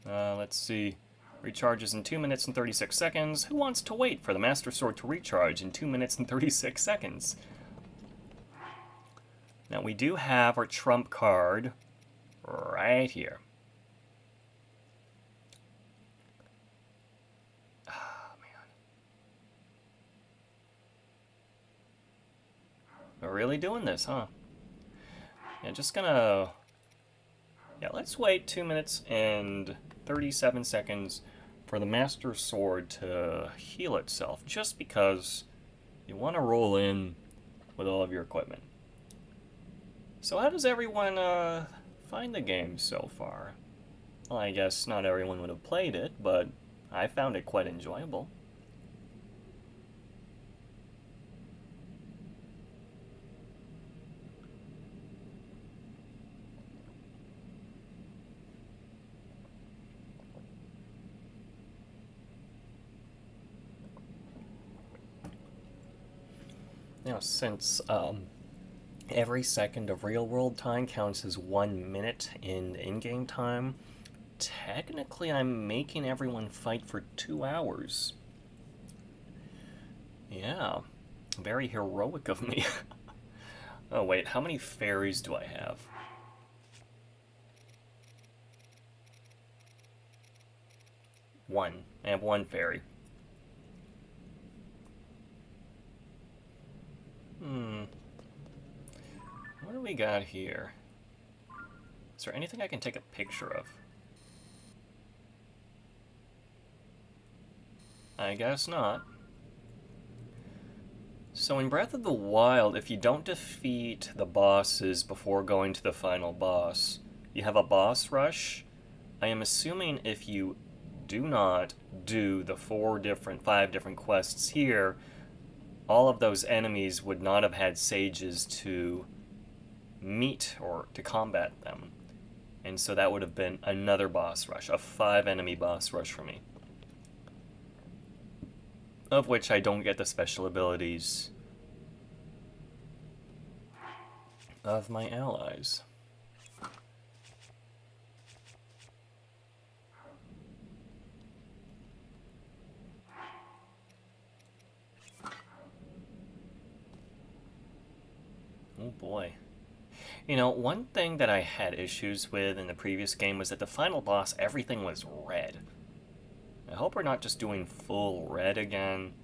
Let's see. Recharges in 2 minutes and 36 seconds. Who wants to wait for the Master Sword to recharge in 2 minutes and 36 seconds? Now we do have our trump card right here. Ah, man. We're really doing this, huh? Yeah, just gonna... Yeah, let's wait 2 minutes and 37 seconds for the Master Sword to heal itself, just because you want to roll in with all of your equipment. So how does everyone find the game so far? Well, I guess not everyone would have played it, but I found it quite enjoyable. Now, since every second of real-world time counts as 1 minute in in-game time, technically I'm making everyone fight for 2 hours. Yeah, very heroic of me. Oh wait, how many fairies do I have? One. I have 1 fairy. What do we got here? Is there anything I can take a picture of? I guess not. So in Breath of the Wild, if you don't defeat the bosses before going to the final boss, you have a boss rush. I am assuming if you do not do the 5 different quests here, all of those enemies would not have had sages to meet or to combat them. And so that would have been another boss rush, a 5 enemy boss rush for me. Of which I don't get the special abilities of my allies. Oh boy. You know, one thing that I had issues with in the previous game was that the final boss, everything was red. I hope we're not just doing full red again.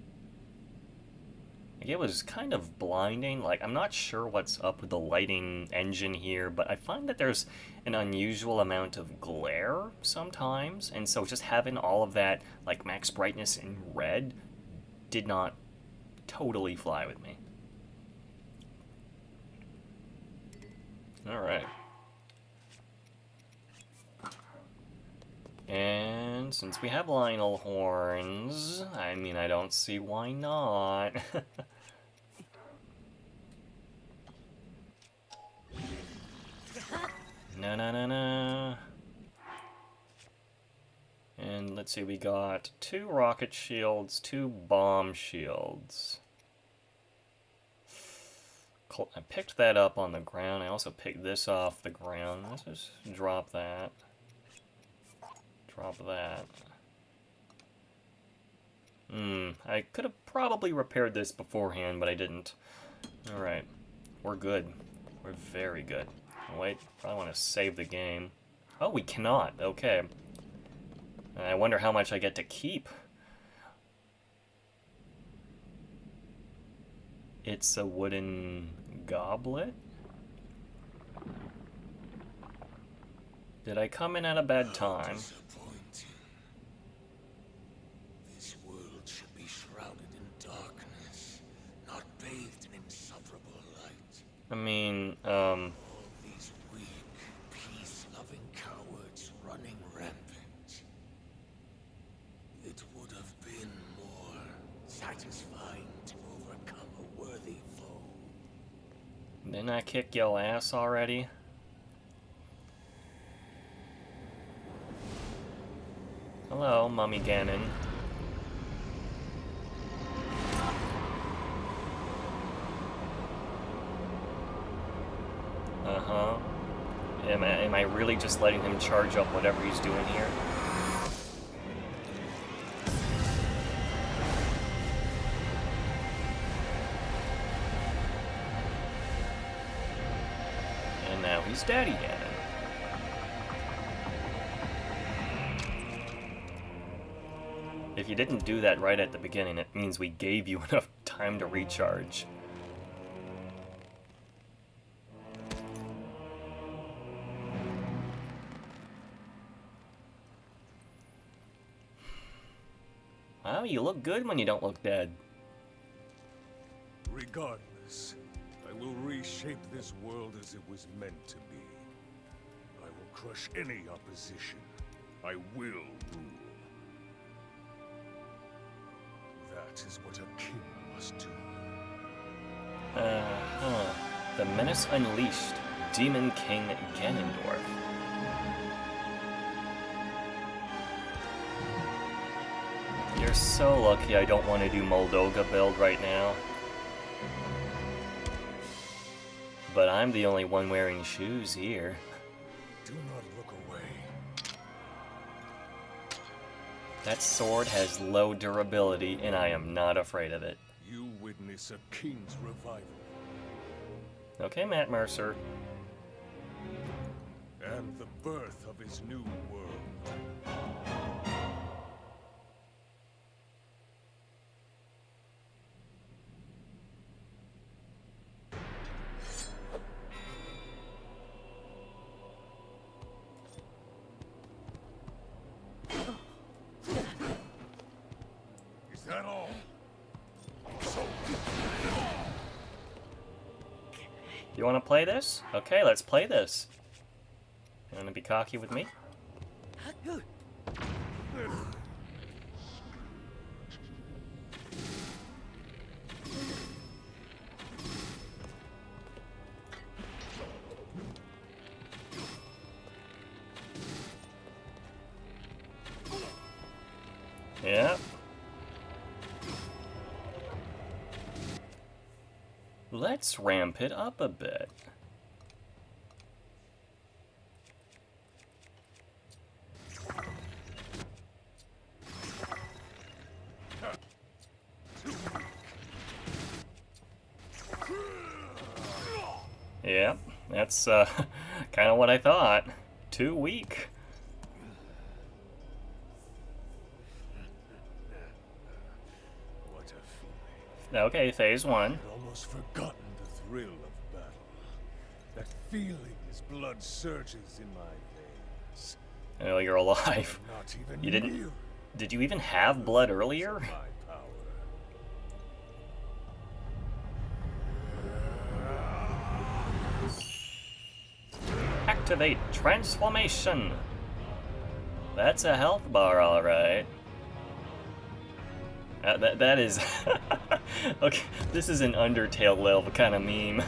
Like, it was kind of blinding. Like, I'm not sure what's up with the lighting engine here, but I find that there's an unusual amount of glare sometimes, and so just having all of that, like, max brightness in red did not totally fly with me. Alright. And since we have Lionel horns, I mean, I don't see why not. No. And let's see, we got 2 rocket shields, 2 bomb shields. I picked that up on the ground. I also picked this off the ground. Let's just drop that. Drop that. I could have probably repaired this beforehand, but I didn't. Alright. We're good. We're very good. Wait, I want to save the game. Oh, we cannot. Okay. I wonder how much I get to keep. It's a wooden goblet? Did I come in at a bad time? Disappointing. This world should be shrouded in darkness, not bathed in insufferable light. I mean, All these weak, peace-loving cowards running rampant. It would have been more satisfying to overcome a worthy foe. didn't I kick your ass already? Hello, Mummy Ganon. Uh-huh. Am I really just letting him charge up whatever he's doing here? And now he's Daddy Ganon. If you didn't do that right at the beginning, it means we gave you enough time to recharge. Wow, you look good when you don't look dead. Regardless, I will reshape this world as it was meant to be. I will crush any opposition. I will rule. That is what a king must do. The Menace Unleashed, Demon King Ganondorf. You're so lucky I don't want to do Moldoga build right now. But I'm the only one wearing shoes here. Do not look away. That sword has low durability, and I am not afraid of it. You witness a king's revival. Okay, Matt Mercer. And the birth of his new world. Is that all? You want to play this? Okay, let's play this. You want to be cocky with me? Yeah. Let's ramp it up a bit. Yeah, that's kind of what I thought. Too weak. What a feeling. Okay, phase one. I'd almost forgotten the thrill of battle. That feeling as blood surges in my veins. Oh, you're alive. Not even You didn't. near Did you even have blood earlier? my power. Activate transformation. That's a health bar, all right. That is okay. This is an Undertale level kind of meme.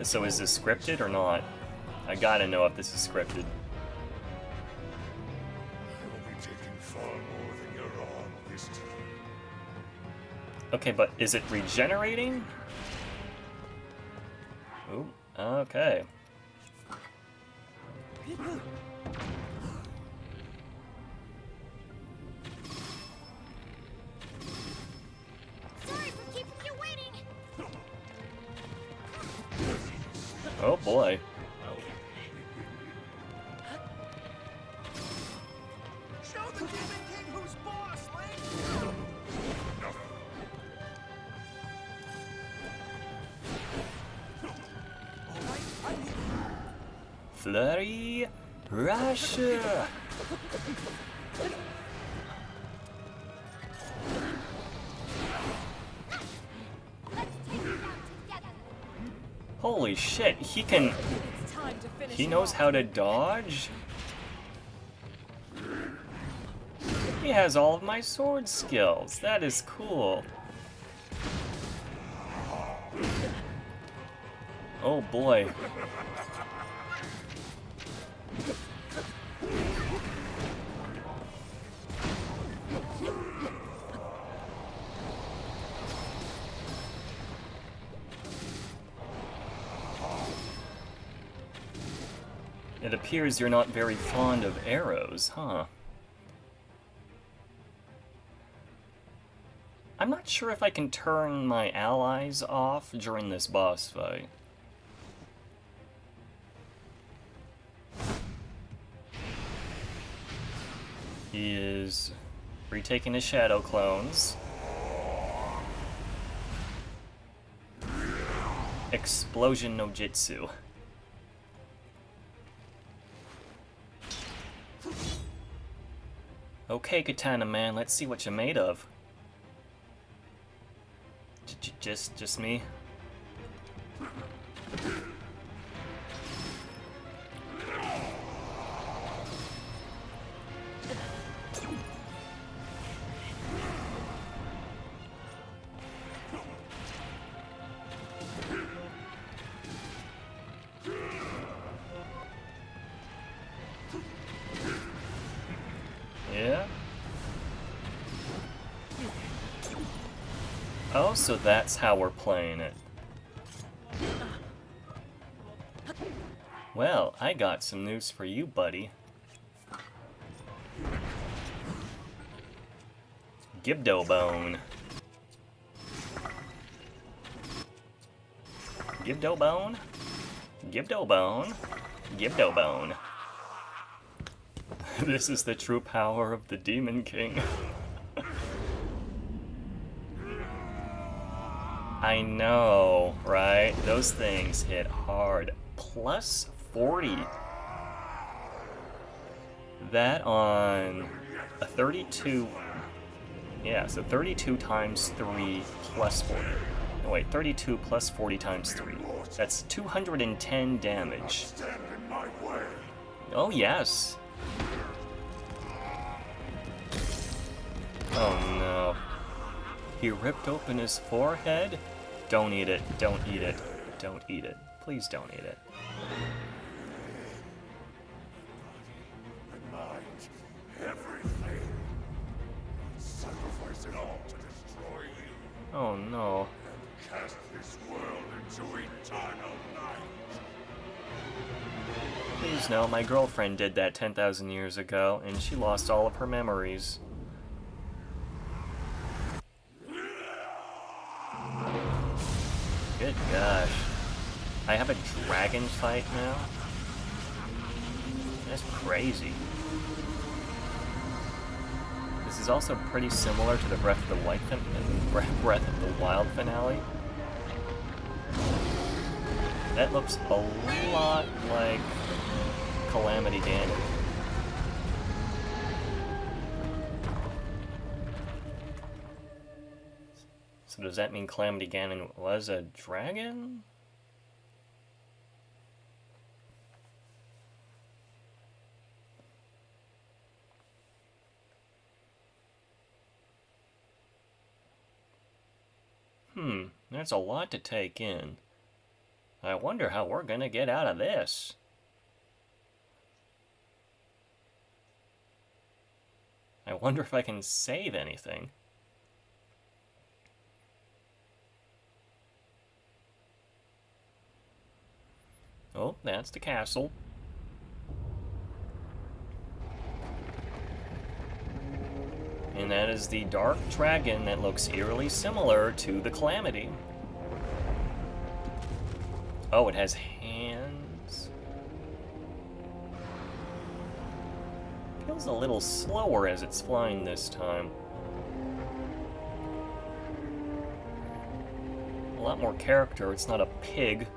So is this scripted or not? I gotta know if this is scripted. I will be taking far more than you're on this time. Okay, but is it regenerating? Ooh, okay. boy. Show the Demon King who's boss, Link! Alright, I'm here. Flurry, Russia. Holy shit, he can... It's time to finish He him knows off. how to dodge? He has all of my sword skills. That is cool. Oh boy. It appears you're not very fond of arrows, huh? I'm not sure if I can turn my allies off during this boss fight. He is retaking his shadow clones. Explosion no Jitsu. Okay, Katana Man, let's see what you're made of. Just me? Yeah? Oh, so that's how we're playing it. Well, I got some news for you, buddy. Gibdo Bone. Gibdo Bone? Gibdo Bone? Gibdo Bone. This is the true power of the Demon King. I know, right? Those things hit hard. Plus 40. That on a 32... Yeah, so 32 times 3 plus 40. No, wait, 32 plus 40 times 3. That's 210 damage. Stand in my way. Oh, yes. Oh, no. He ripped open his forehead? Don't eat it. Don't eat it. Don't eat it. Please don't eat it. Everything. Sacrifice it all to destroy you. Oh, no. Cast this world into eternal night. Please no, my girlfriend did that 10,000 years ago, and she lost all of her memories. Good gosh. I have a dragon fight now? That's crazy. This is also pretty similar to the Breath of the Wild finale. That looks a lot like Calamity Ganon. So does that mean Calamity Ganon was a dragon? That's a lot to take in. I wonder how we're gonna get out of this. I wonder if I can save anything. Oh, that's the castle. And that is the dark dragon that looks eerily similar to the Calamity. Oh, it has hands. feels a little slower as it's flying this time. A lot more character. It's not a pig.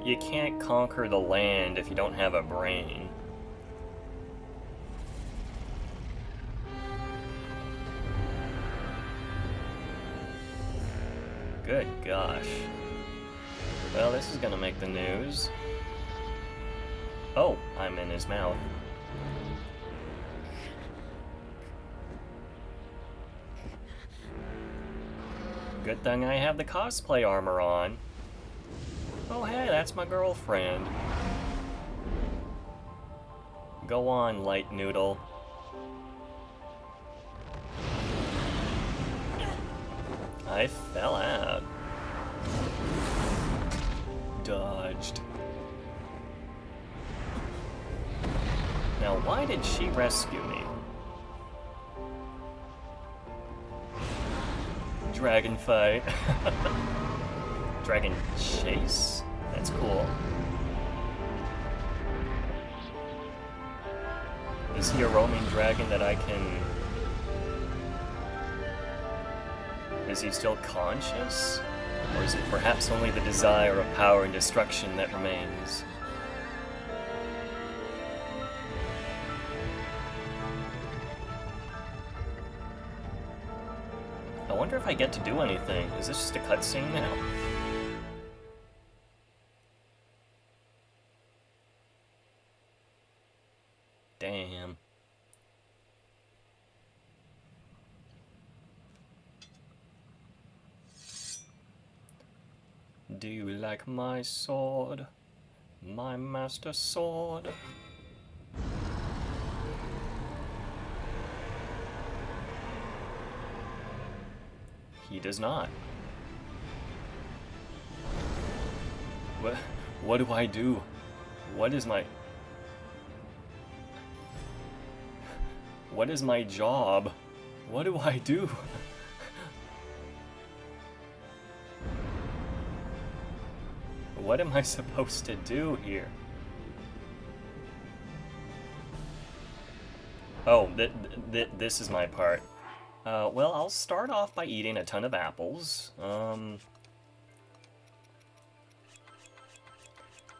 You can't conquer the land if you don't have a brain. Good gosh. Well, this is gonna make the news. Oh, I'm in his mouth. Good thing I have the cosplay armor on. Oh hey, that's my girlfriend. Go on, light noodle. I fell out. Dodged. Now, why did she rescue me? Dragon fight. Dragon chase? That's cool. Is he a roaming dragon that I can... Is he still conscious? Or is it perhaps only the desire of power and destruction that remains? I wonder if I get to do anything. Is this just a cutscene now? Damn. Do you like my sword? My master sword? He does not. What do I do? What is my... What is my job? What do I do? What am I supposed to do here? Oh, this is my part. Well, I'll start off by eating a ton of apples. A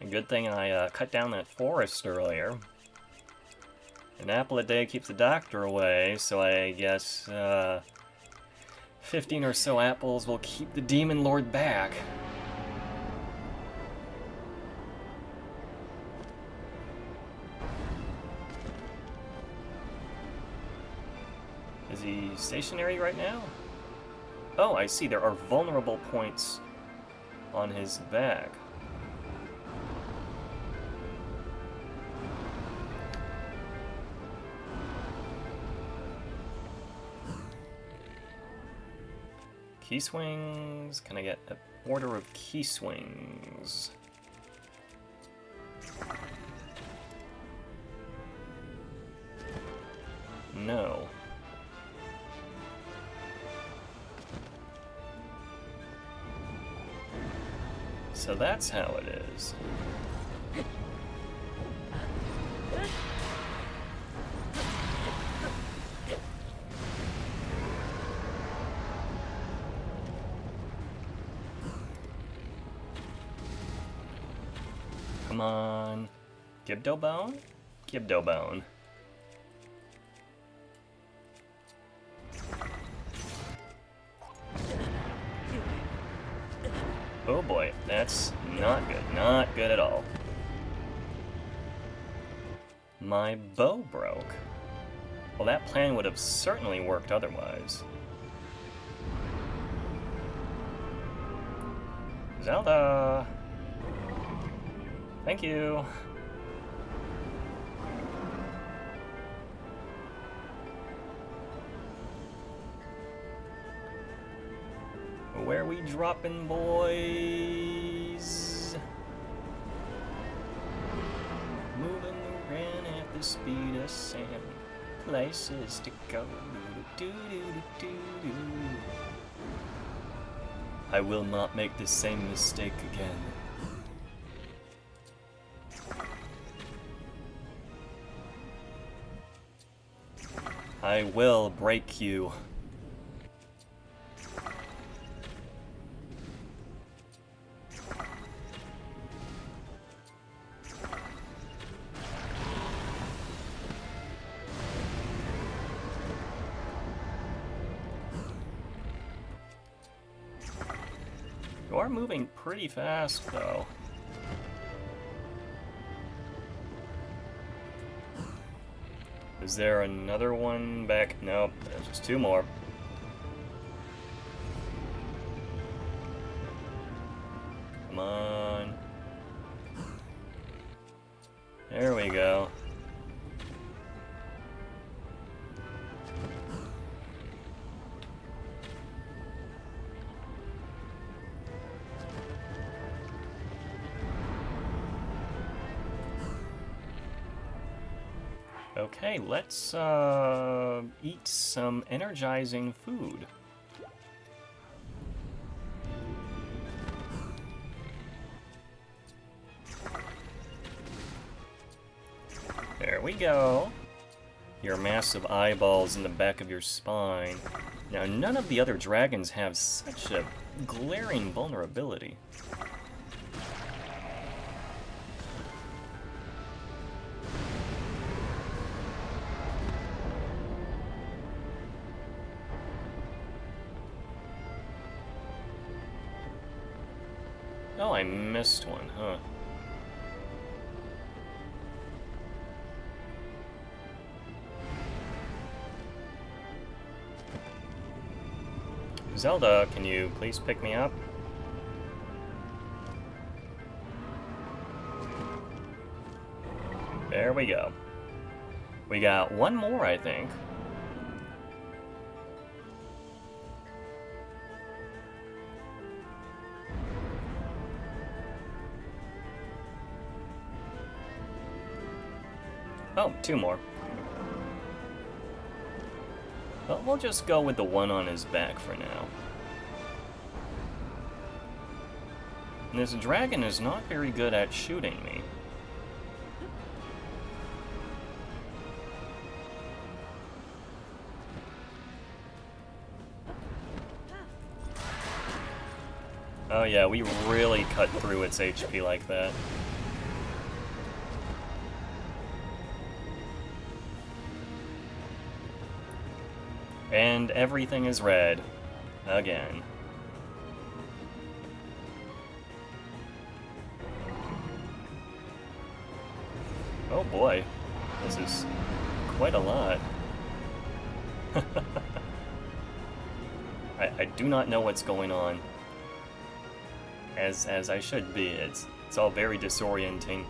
good thing I cut down that forest earlier. An apple a day keeps the doctor away, so I guess 15 or so apples will keep the demon lord back. Is he stationary right now? Oh, I see. There are vulnerable points on his back. Key swings. Can I get an order of key swings? No. So that's how it is. Come on. Gibdo-bone? Gibdo-bone. Oh boy, that's not good. Not good at all. My bow broke. Well, that plan would have certainly worked otherwise. Zelda! Thank you! Where we dropping, boys? Moving around at the speed of sound. Places to go. I will not make the same mistake again. I will break you. You are moving pretty fast, though. Is there another one back? Nope, there's just two more. Come on. There we go. Okay, let's eat some energizing food. There we go. Your massive eyeballs in the back of your spine. Now, none of the other dragons have such a glaring vulnerability. Oh, I missed one, huh? Zelda, can you please pick me up? There we go. We got one more, I think. Oh, two more. Well, we'll just go with the one on his back for now. And this dragon is not very good at shooting me. Oh yeah, we really cut through its HP like that. And everything is red. Again. Oh boy. This is quite a lot. I do not know what's going on. As I should be. It's all very disorienting.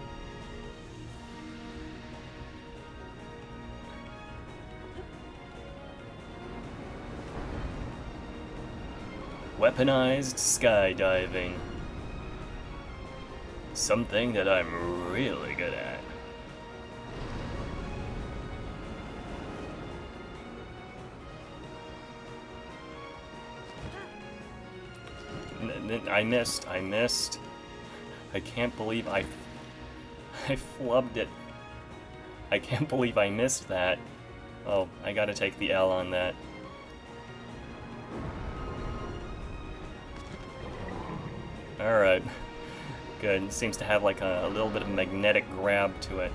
Weaponized skydiving. Something that I'm really good at. I missed. I can't believe I flubbed it. I can't believe I missed that. Oh, I gotta take the L on that. Alright. Good. It seems to have like a little bit of magnetic grab to it.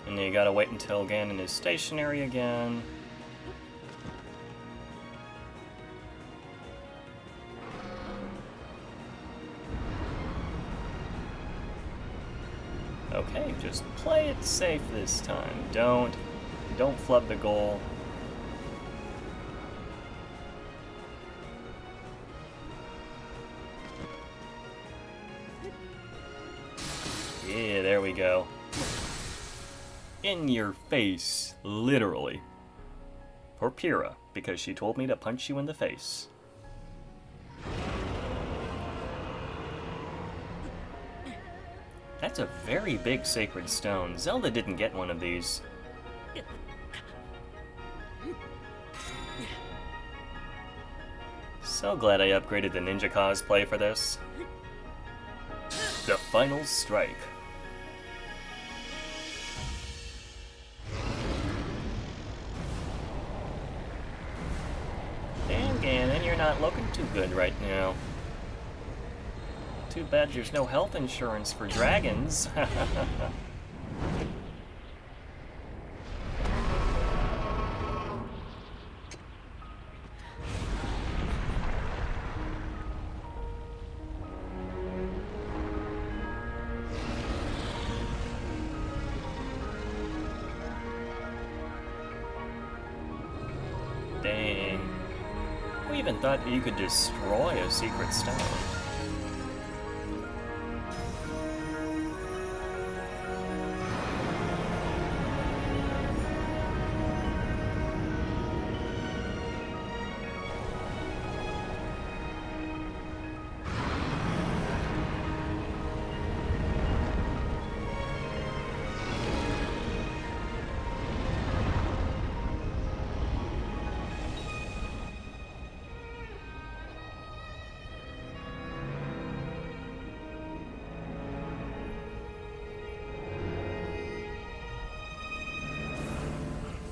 And you gotta wait until Ganon is stationary again. Okay, just play it safe this time. Don't flub the goal. Yeah, there we go. In your face, literally. For Pyrrha, because she told me to punch you in the face. That's a very big sacred stone. Zelda didn't get one of these. So glad I upgraded the ninja cosplay for this. The final strike. Damn, Ganon, you're not looking too good right now. Too bad there's no health insurance for dragons. Dang. Who even thought you could destroy a secret stone?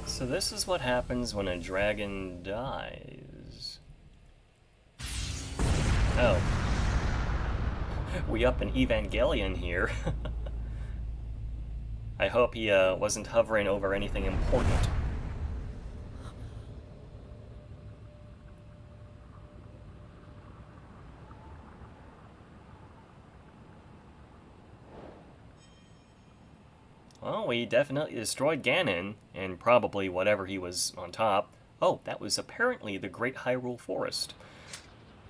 So this is what happens when a dragon dies. Oh. We up an Evangelion here. I hope he wasn't hovering over anything important. Well, we definitely destroyed Ganon, and probably whatever he was on top. Oh, that was apparently the Great Hyrule Forest.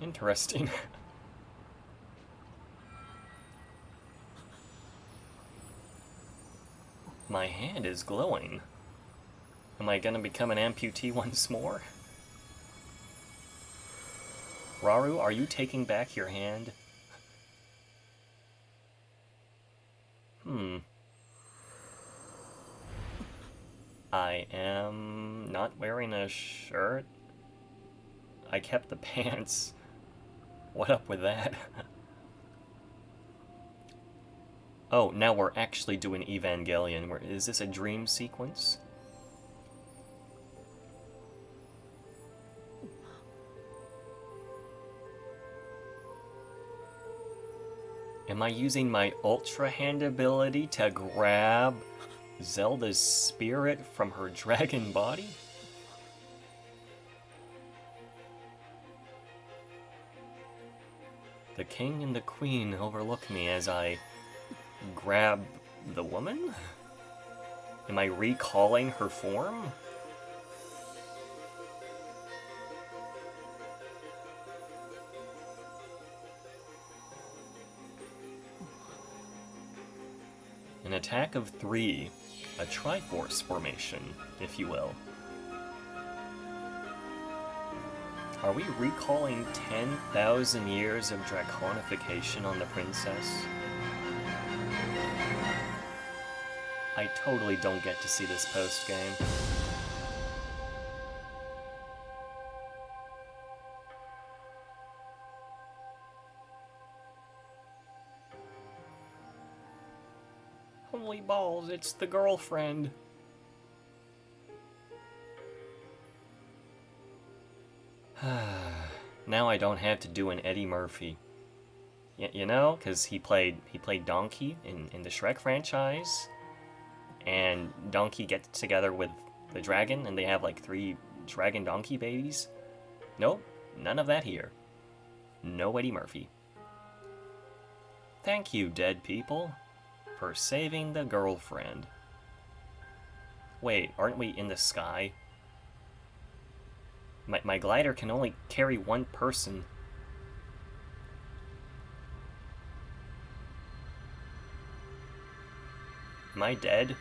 Interesting. My hand is glowing. Am I gonna become an amputee once more? Rauru, are you taking back your hand? I am not wearing a shirt. I kept the pants. What up with that? Oh, now we're actually doing Evangelion. Is this a dream sequence? Am I using my Ultra Hand ability to grab Zelda's spirit from her dragon body? The king and the queen overlook me as I grab the woman? Am I recalling her form? An attack of 3. A Triforce formation, if you will. Are we recalling 10,000 years of draconification on the princess? I totally don't get to see this post-game. Holy balls, it's the girlfriend. Now I don't have to do an Eddie Murphy. You know, because he played Donkey in the Shrek franchise, and Donkey gets together with the dragon, and they have like 3 dragon donkey babies. Nope, none of that here. No Eddie Murphy. Thank you, dead people, for saving the girlfriend. Wait, aren't we in the sky? My glider can only carry 1 person. Am I dead?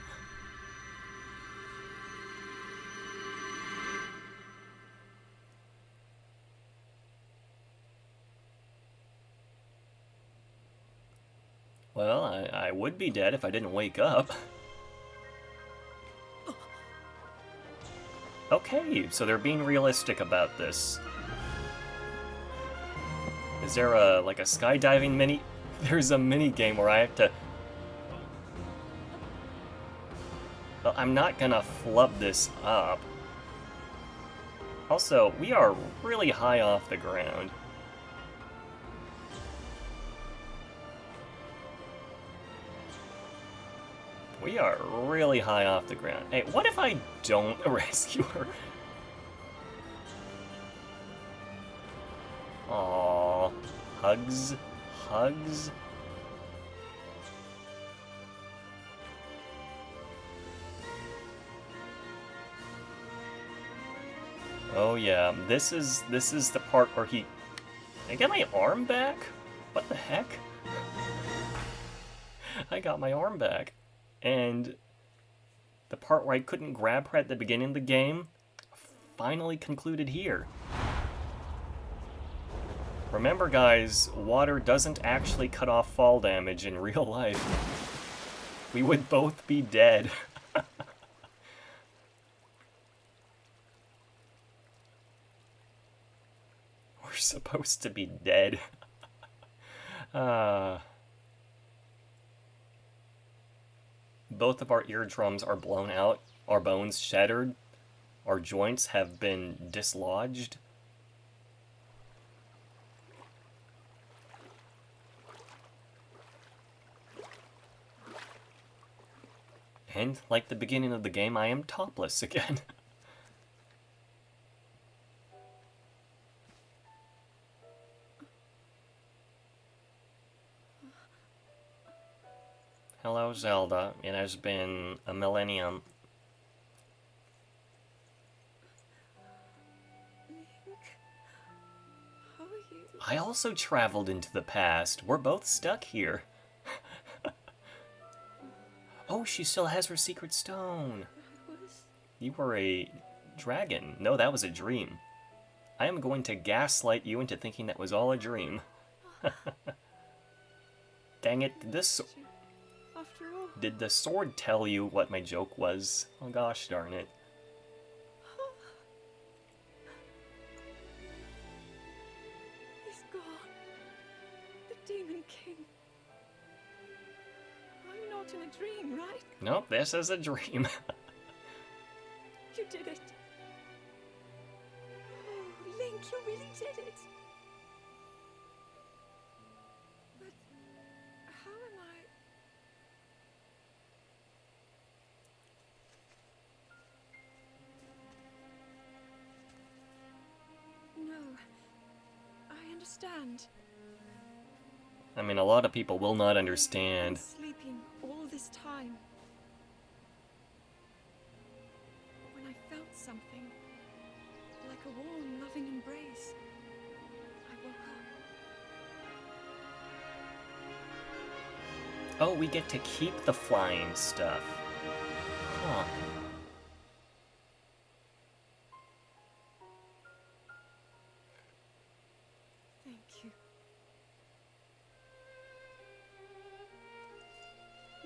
Well, I would be dead if I didn't wake up. Okay, so they're being realistic about this. Is there like a skydiving mini? There's a mini game where I have to... Well, I'm not gonna flub this up. Also, we are really high off the ground. We are really high off the ground. Hey, what if I don't rescue her? Aww. Hugs. Hugs. Oh yeah, this is the part where he... I get my arm back? What the heck? I got my arm back. And the part where I couldn't grab her at the beginning of the game finally concluded here. Remember guys, water doesn't actually cut off fall damage in real life. We would both be dead. We're supposed to be dead. Both of our eardrums are blown out, our bones shattered, our joints have been dislodged. And, like the beginning of the game, I am topless again. Hello, Zelda. It has been a millennium. Link, how are you? I also traveled into the past. We're both stuck here. Oh, she still has her secret stone. You were a dragon. No, that was a dream. I am going to gaslight you into thinking that was all a dream. Dang it, After all, did the sword tell you what my joke was? Oh gosh darn it. he's gone. The Demon King. I'm not in a dream, right? Nope, this is a dream. You did it. Oh, Link, you really did it. But how am I? No, I understand. I mean, a lot of people will not understand. Sleeping all this time. When I felt something, like a warm, loving embrace, I woke up. Oh, we get to keep the flying stuff. Huh. Thank you.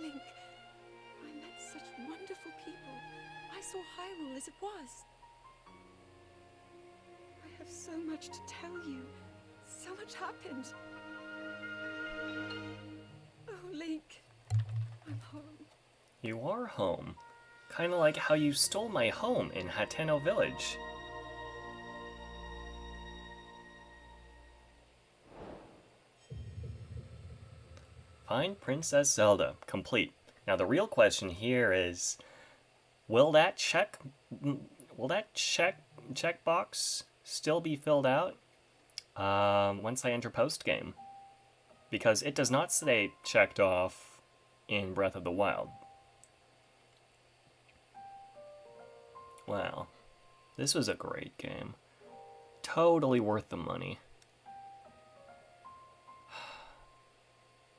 Link, I met such wonderful people. I saw Hyrule as it was. I have so much to tell you. So much happened. Oh, Link, I'm home. You are home. Kinda like how you stole my home in Hateno Village. Find Princess Zelda. Complete. Now the real question here is, will that checkbox still be filled out once I enter post-game? Because it does not stay checked off in Breath of the Wild. Wow. This was a great game. Totally worth the money.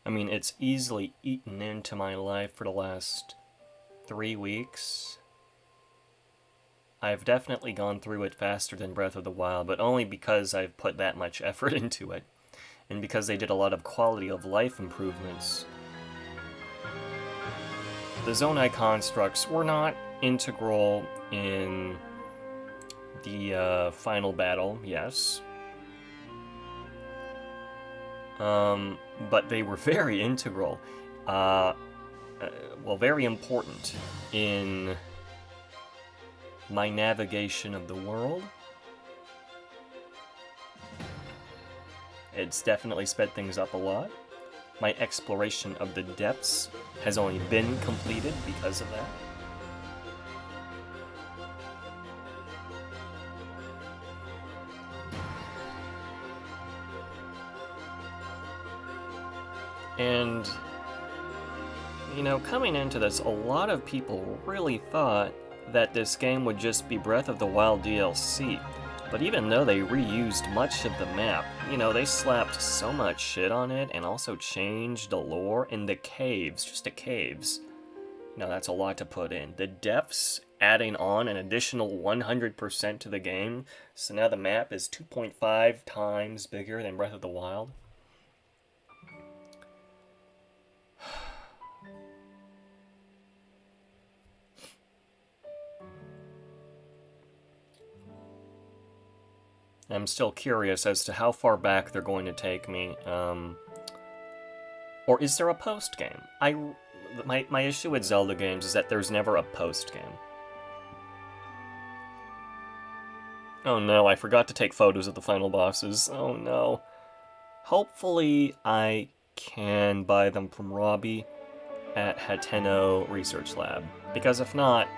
I mean, it's easily eaten into my life for the last 3 weeks. I've definitely gone through it faster than Breath of the Wild, but only because I've put that much effort into it. And because they did a lot of quality of life improvements. The Zonai constructs were not integral in the final battle, yes. but they were very integral, well, very important in my navigation of the world. It's definitely sped things up a lot. My exploration of the depths has only been completed because of that. And, you know, coming into this, a lot of people really thought that this game would just be Breath of the Wild DLC. But even though they reused much of the map, you know, they slapped so much shit on it and also changed the lore in the caves, just the caves. You know, that's a lot to put in. The depths, adding on an additional 100% to the game, so now the map is 2.5 times bigger than Breath of the Wild. I'm still curious as to how far back they're going to take me. Or is there a post-game? My issue with Zelda games is that there's never a post-game. Oh no, I forgot to take photos of the final bosses. Oh no. Hopefully I can buy them from Robbie at Hateno Research Lab. Because if not,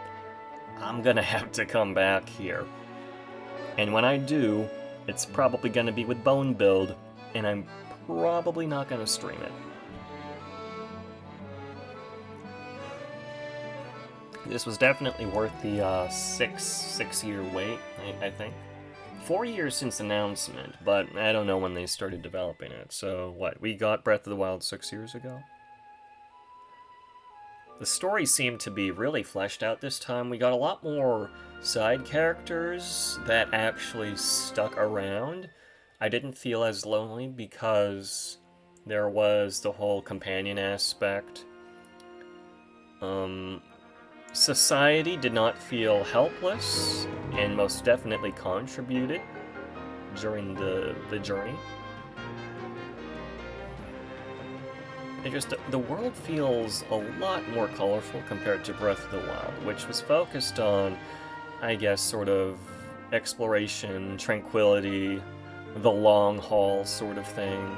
I'm gonna have to come back here. And when I do, it's probably going to be with Bone Build, and I'm probably not going to stream it. This was definitely worth the six-year wait, I think. 4 years since announcement, but I don't know when they started developing it. So what, we got Breath of the Wild 6 years ago? The story seemed to be really fleshed out this time. We got a lot more side characters that actually stuck around. I didn't feel as lonely because there was the whole companion aspect. Society did not feel helpless, and most definitely contributed during the journey. It just, the world feels a lot more colorful compared to Breath of the Wild, which was focused on, I guess, sort of exploration, tranquility, the long haul sort of thing.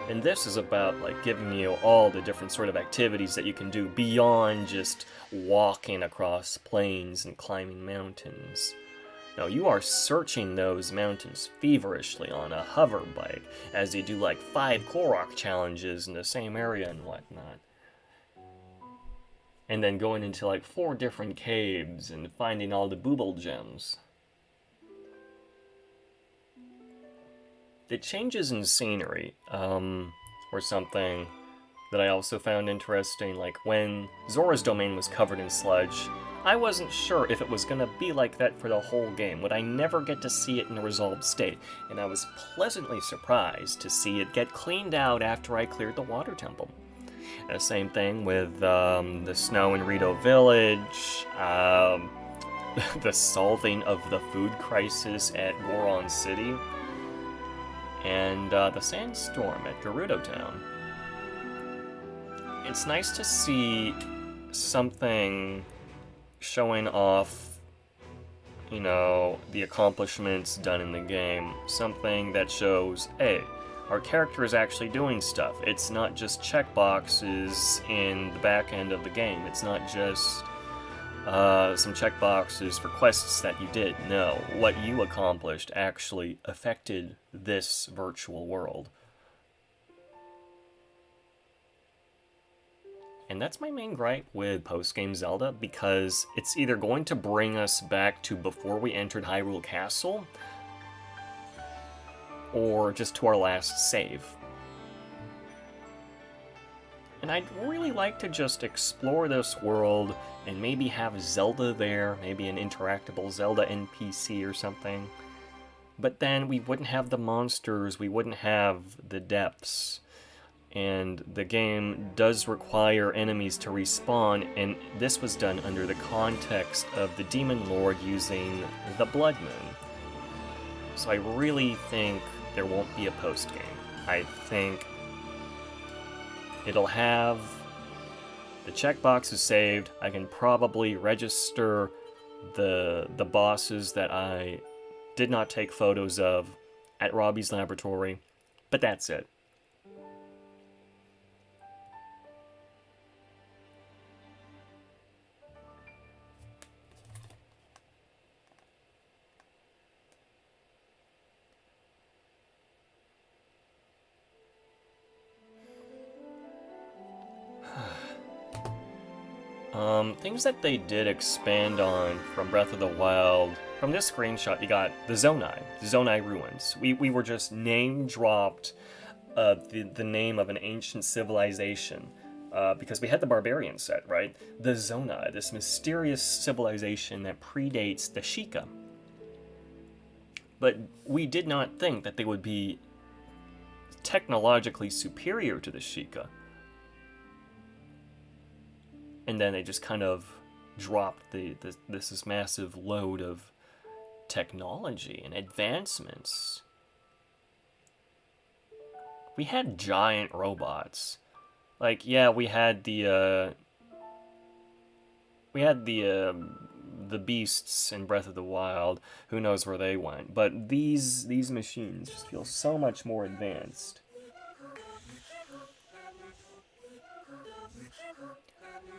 And this is about, like, giving you all the different sort of activities that you can do beyond just walking across plains and climbing mountains. Now, you are searching those mountains feverishly on a hover bike as you do like 5 Korok challenges in the same area and whatnot. And then going into like 4 different caves and finding all the booble gems. The changes in scenery were something that I also found interesting. Like when Zora's domain was covered in sludge, I wasn't sure if it was going to be like that for the whole game. Would I never get to see it in a resolved state? And I was pleasantly surprised to see it get cleaned out after I cleared the water temple. And the same thing with the snow in Rito Village, the solving of the food crisis at Goron City, and the sandstorm at Gerudo Town. It's nice to see something showing off, you know, the accomplishments done in the game. Something that shows, hey, our character is actually doing stuff. It's not just checkboxes in the back end of the game. It's not just some checkboxes for quests that you did. No, what you accomplished actually affected this virtual world. And that's my main gripe with post-game Zelda, because it's either going to bring us back to before we entered Hyrule Castle, or just to our last save. And I'd really like to just explore this world and maybe have Zelda there, maybe an interactable Zelda NPC or something. But then we wouldn't have the monsters, we wouldn't have the depths. And the game does require enemies to respawn, and this was done under the context of the Demon Lord using the Blood Moon. So I really think there won't be a post-game. I think It'll have the checkboxes saved. I can probably register the bosses that I did not take photos of at Robbie's laboratory, but that's it. Things that they did expand on from Breath of the Wild. From this screenshot, you got the Zonai ruins. We were just name-dropped the name of an ancient civilization because we had the Barbarian set, right? The Zonai, this mysterious civilization that predates the Sheikah. But we did not think that they would be technologically superior to the Sheikah. And then they just kind of dropped this massive load of technology and advancements. We had giant robots. Like, yeah, we had the beasts in Breath of the Wild. Who knows where they went? But these machines just feel so much more advanced.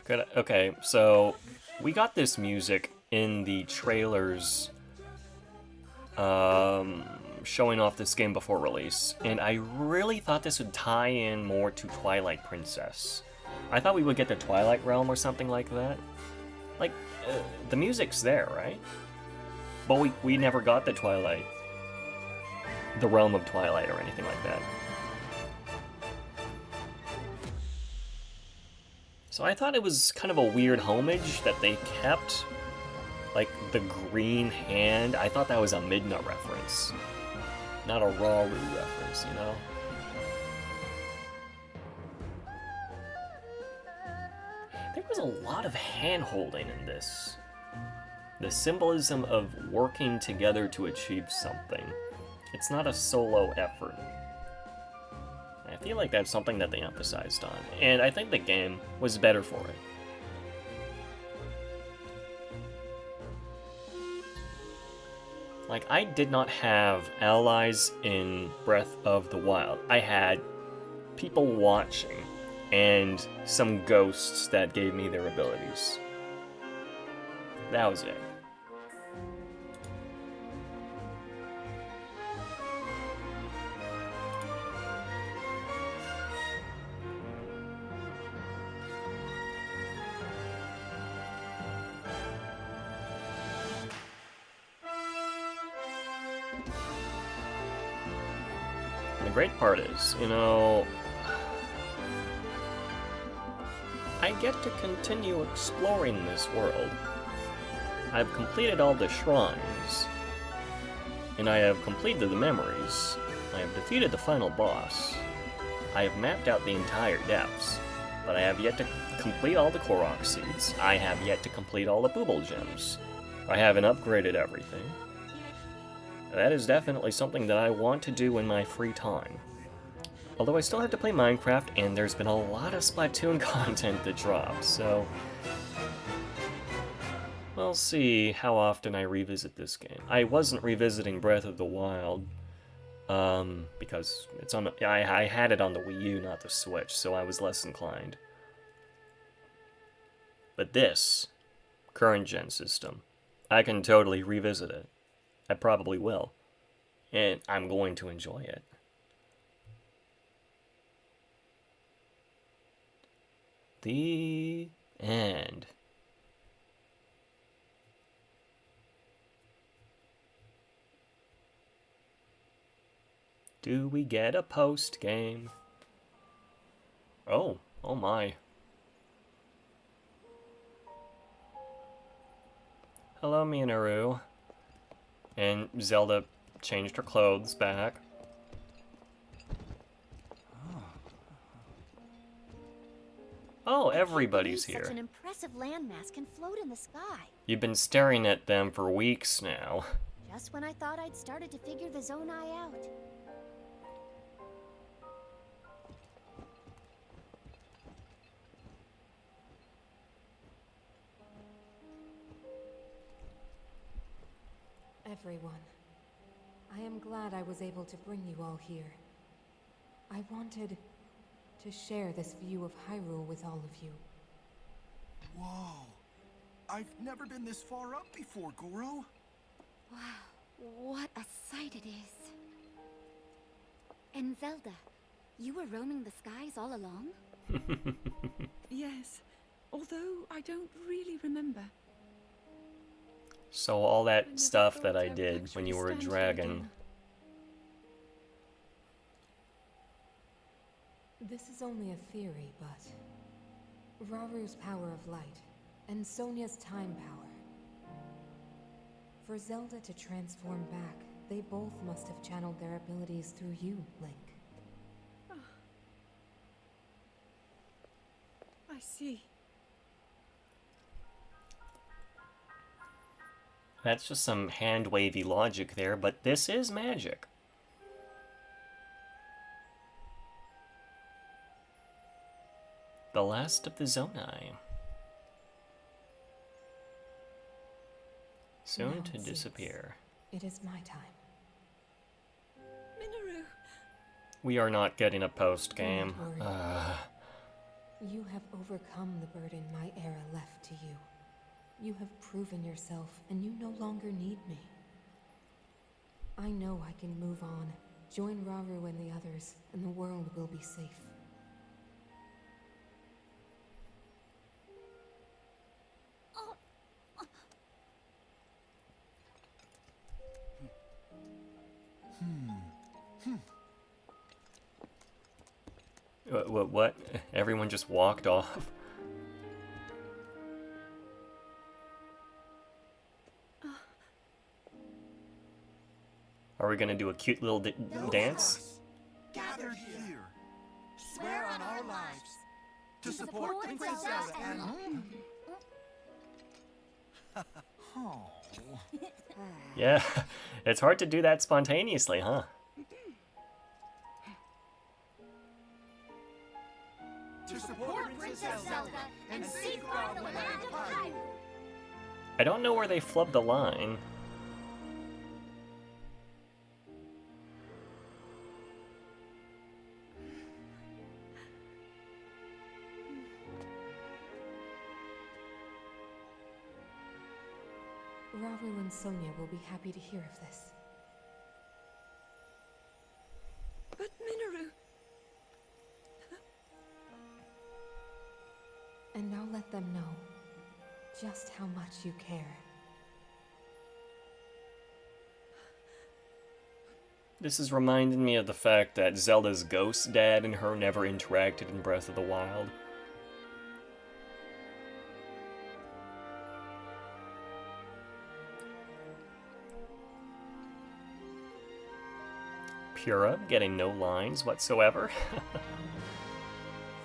Good. Okay, so we got this music in the trailers showing off this game before release, and I really thought this would tie in more to Twilight Princess. I thought we would get the Twilight Realm or something like that. Like, the music's there, right? But we never got the Realm of Twilight or anything like that. So I thought it was kind of a weird homage that they kept, like, the green hand. I thought that was a Midna reference, not a Rauru reference, you know? There was a lot of hand-holding in this. The symbolism of working together to achieve something. It's not a solo effort. I feel like that's something that they emphasized on, and I think the game was better for it. Like, I did not have allies in Breath of the Wild. I had people watching, and some ghosts that gave me their abilities. That was it. The great part is, you know, I get to continue exploring this world. I've completed all the shrines, and I have completed the memories. I have defeated the final boss. I have mapped out the entire depths, but I have yet to complete all the Korok seeds. I have yet to complete all the Booble gems. I haven't upgraded everything. That is definitely something that I want to do in my free time. Although I still have to play Minecraft, and there's been a lot of Splatoon content that drops, so we'll see how often I revisit this game. I wasn't revisiting Breath of the Wild, because it's on. I had it on the Wii U, not the Switch, so I was less inclined. But this current gen system, I can totally revisit it. I probably will, and I'm going to enjoy it. The end. Do we get a post game? Oh my. Hello, Minoru. And Zelda changed her clothes back. Oh, everybody's here. Such an impressive landmass can float in the sky. You've been staring at them for weeks now. Just when I thought I'd started to figure the Zonai out. everyone. I am glad I was able to bring you all here. I wanted to share this view of Hyrule with all of you. Whoa. I've never been this far up before, Goro. Wow, what a sight it is. And Zelda, you were roaming the skies all along? Yes, although I don't really remember. So all I that never stuff that thought I I would did when actually you were a stand here dragon. again. This is only a theory, but Raru's power of light and Sonia's time power. For Zelda to transform back, they both must have channeled their abilities through you, Link. I see. That's just some hand-wavy logic there, but this is magic. The last of the Zonai. Soon Now to it seems disappear. It is my time. Minoru! We are not getting a post-game. Don't worry. You have overcome the burden my era left to you. You have proven yourself, and you no longer need me. I know I can move on, join Raru and the others, and the world will be safe. What? Everyone just walked off? Are we gonna do a cute little dance? Gathered here. Swear on our lives to support Princess Zelda and... Oh. Yeah, it's hard to do that spontaneously, huh? To support Princess Zelda and safeguard the land of Hyrule. I don't know where they flubbed the line. Raru and Sonia will be happy to hear of this. But Minoru! And I'll let them know just how much you care. This is reminding me of the fact that Zelda's ghost dad and her never interacted in Breath of the Wild. Pura getting no lines whatsoever.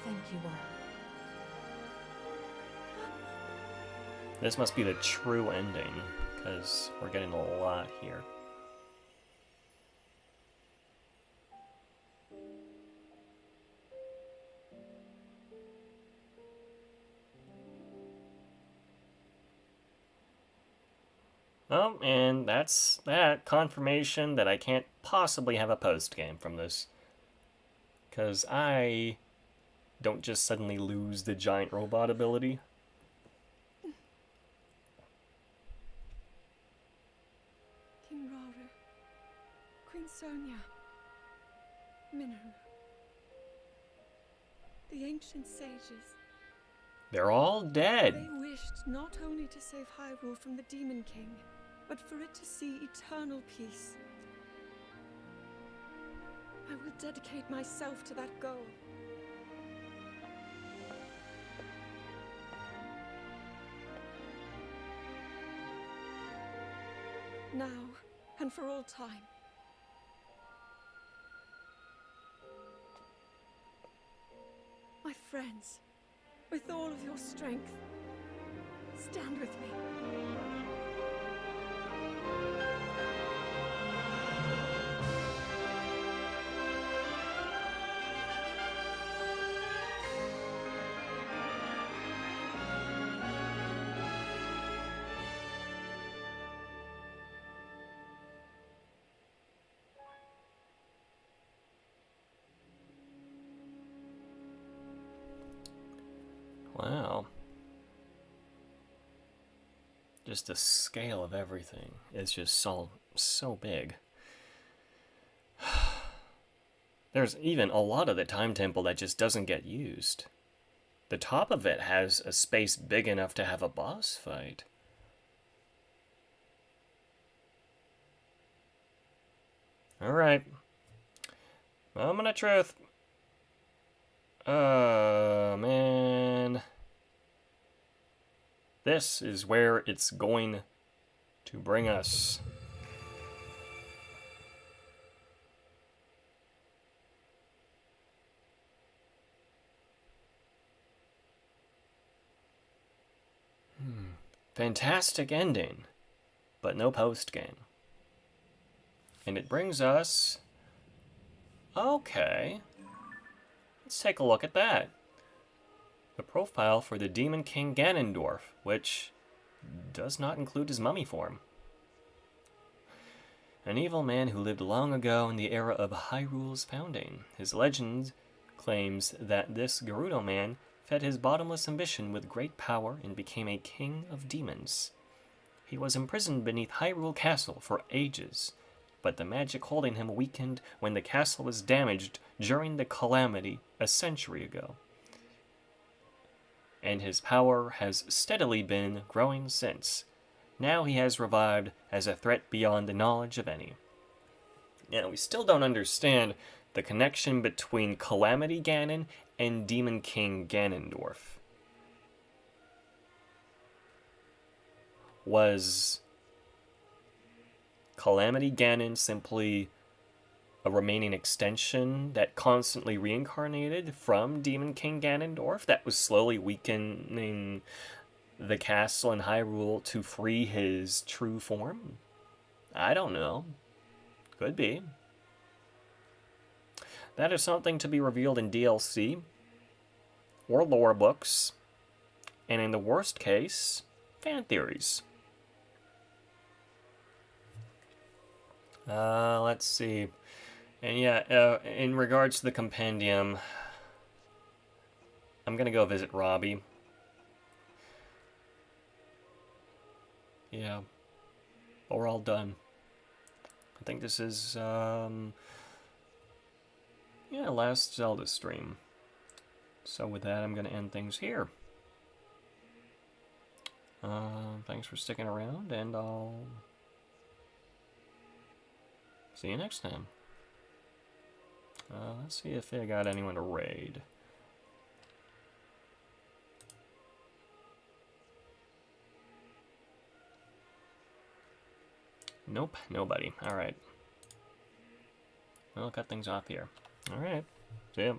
Thank you all. This must be the true ending, because we're getting a lot here. Oh, and that's that. Confirmation that I can't possibly have a post-game from this. Because I don't just suddenly lose the giant robot ability. King Raru, Queen Sonia, Minoru. The ancient sages. They're all dead. They wished not only to save Hyrule from the Demon King, but for it to see eternal peace. I will dedicate myself to that goal. Now, and for all time. My friends, with all of your strength, stand with me. Just the scale of everything is just so big. There's even a lot of the time temple that just doesn't get used. The top of it has a space big enough to have a boss fight. Alright. Moment of truth. Man. This is where it's going to bring us. Fantastic ending, but no post-game. And it brings us... Okay. Let's take a look at that. The profile for the Demon King Ganondorf, which does not include his mummy form. An evil man who lived long ago in the era of Hyrule's founding. His legend claims that this Gerudo man fed his bottomless ambition with great power and became a king of demons. He was imprisoned beneath Hyrule Castle for ages, but the magic holding him weakened when the castle was damaged during the calamity a century ago. And his power has steadily been growing since. Now he has revived as a threat beyond the knowledge of any. Now, we still don't understand the connection between Calamity Ganon and Demon King Ganondorf. Was Calamity Ganon simply a remaining extension that constantly reincarnated from Demon King Ganondorf that was slowly weakening the castle in Hyrule to free his true form? I don't know. Could be. That is something to be revealed in DLC or lore books, and in the worst case, fan theories. Let's see. And yeah, in regards to the compendium, I'm gonna go visit Robbie. Yeah. But we're all done. I think this is, last Zelda stream. So with that, I'm gonna end things here. Thanks for sticking around, and I'll see you next time. Let's see if I got anyone to raid. Nope, nobody. Alright. I'll cut things off here. Alright. See ya.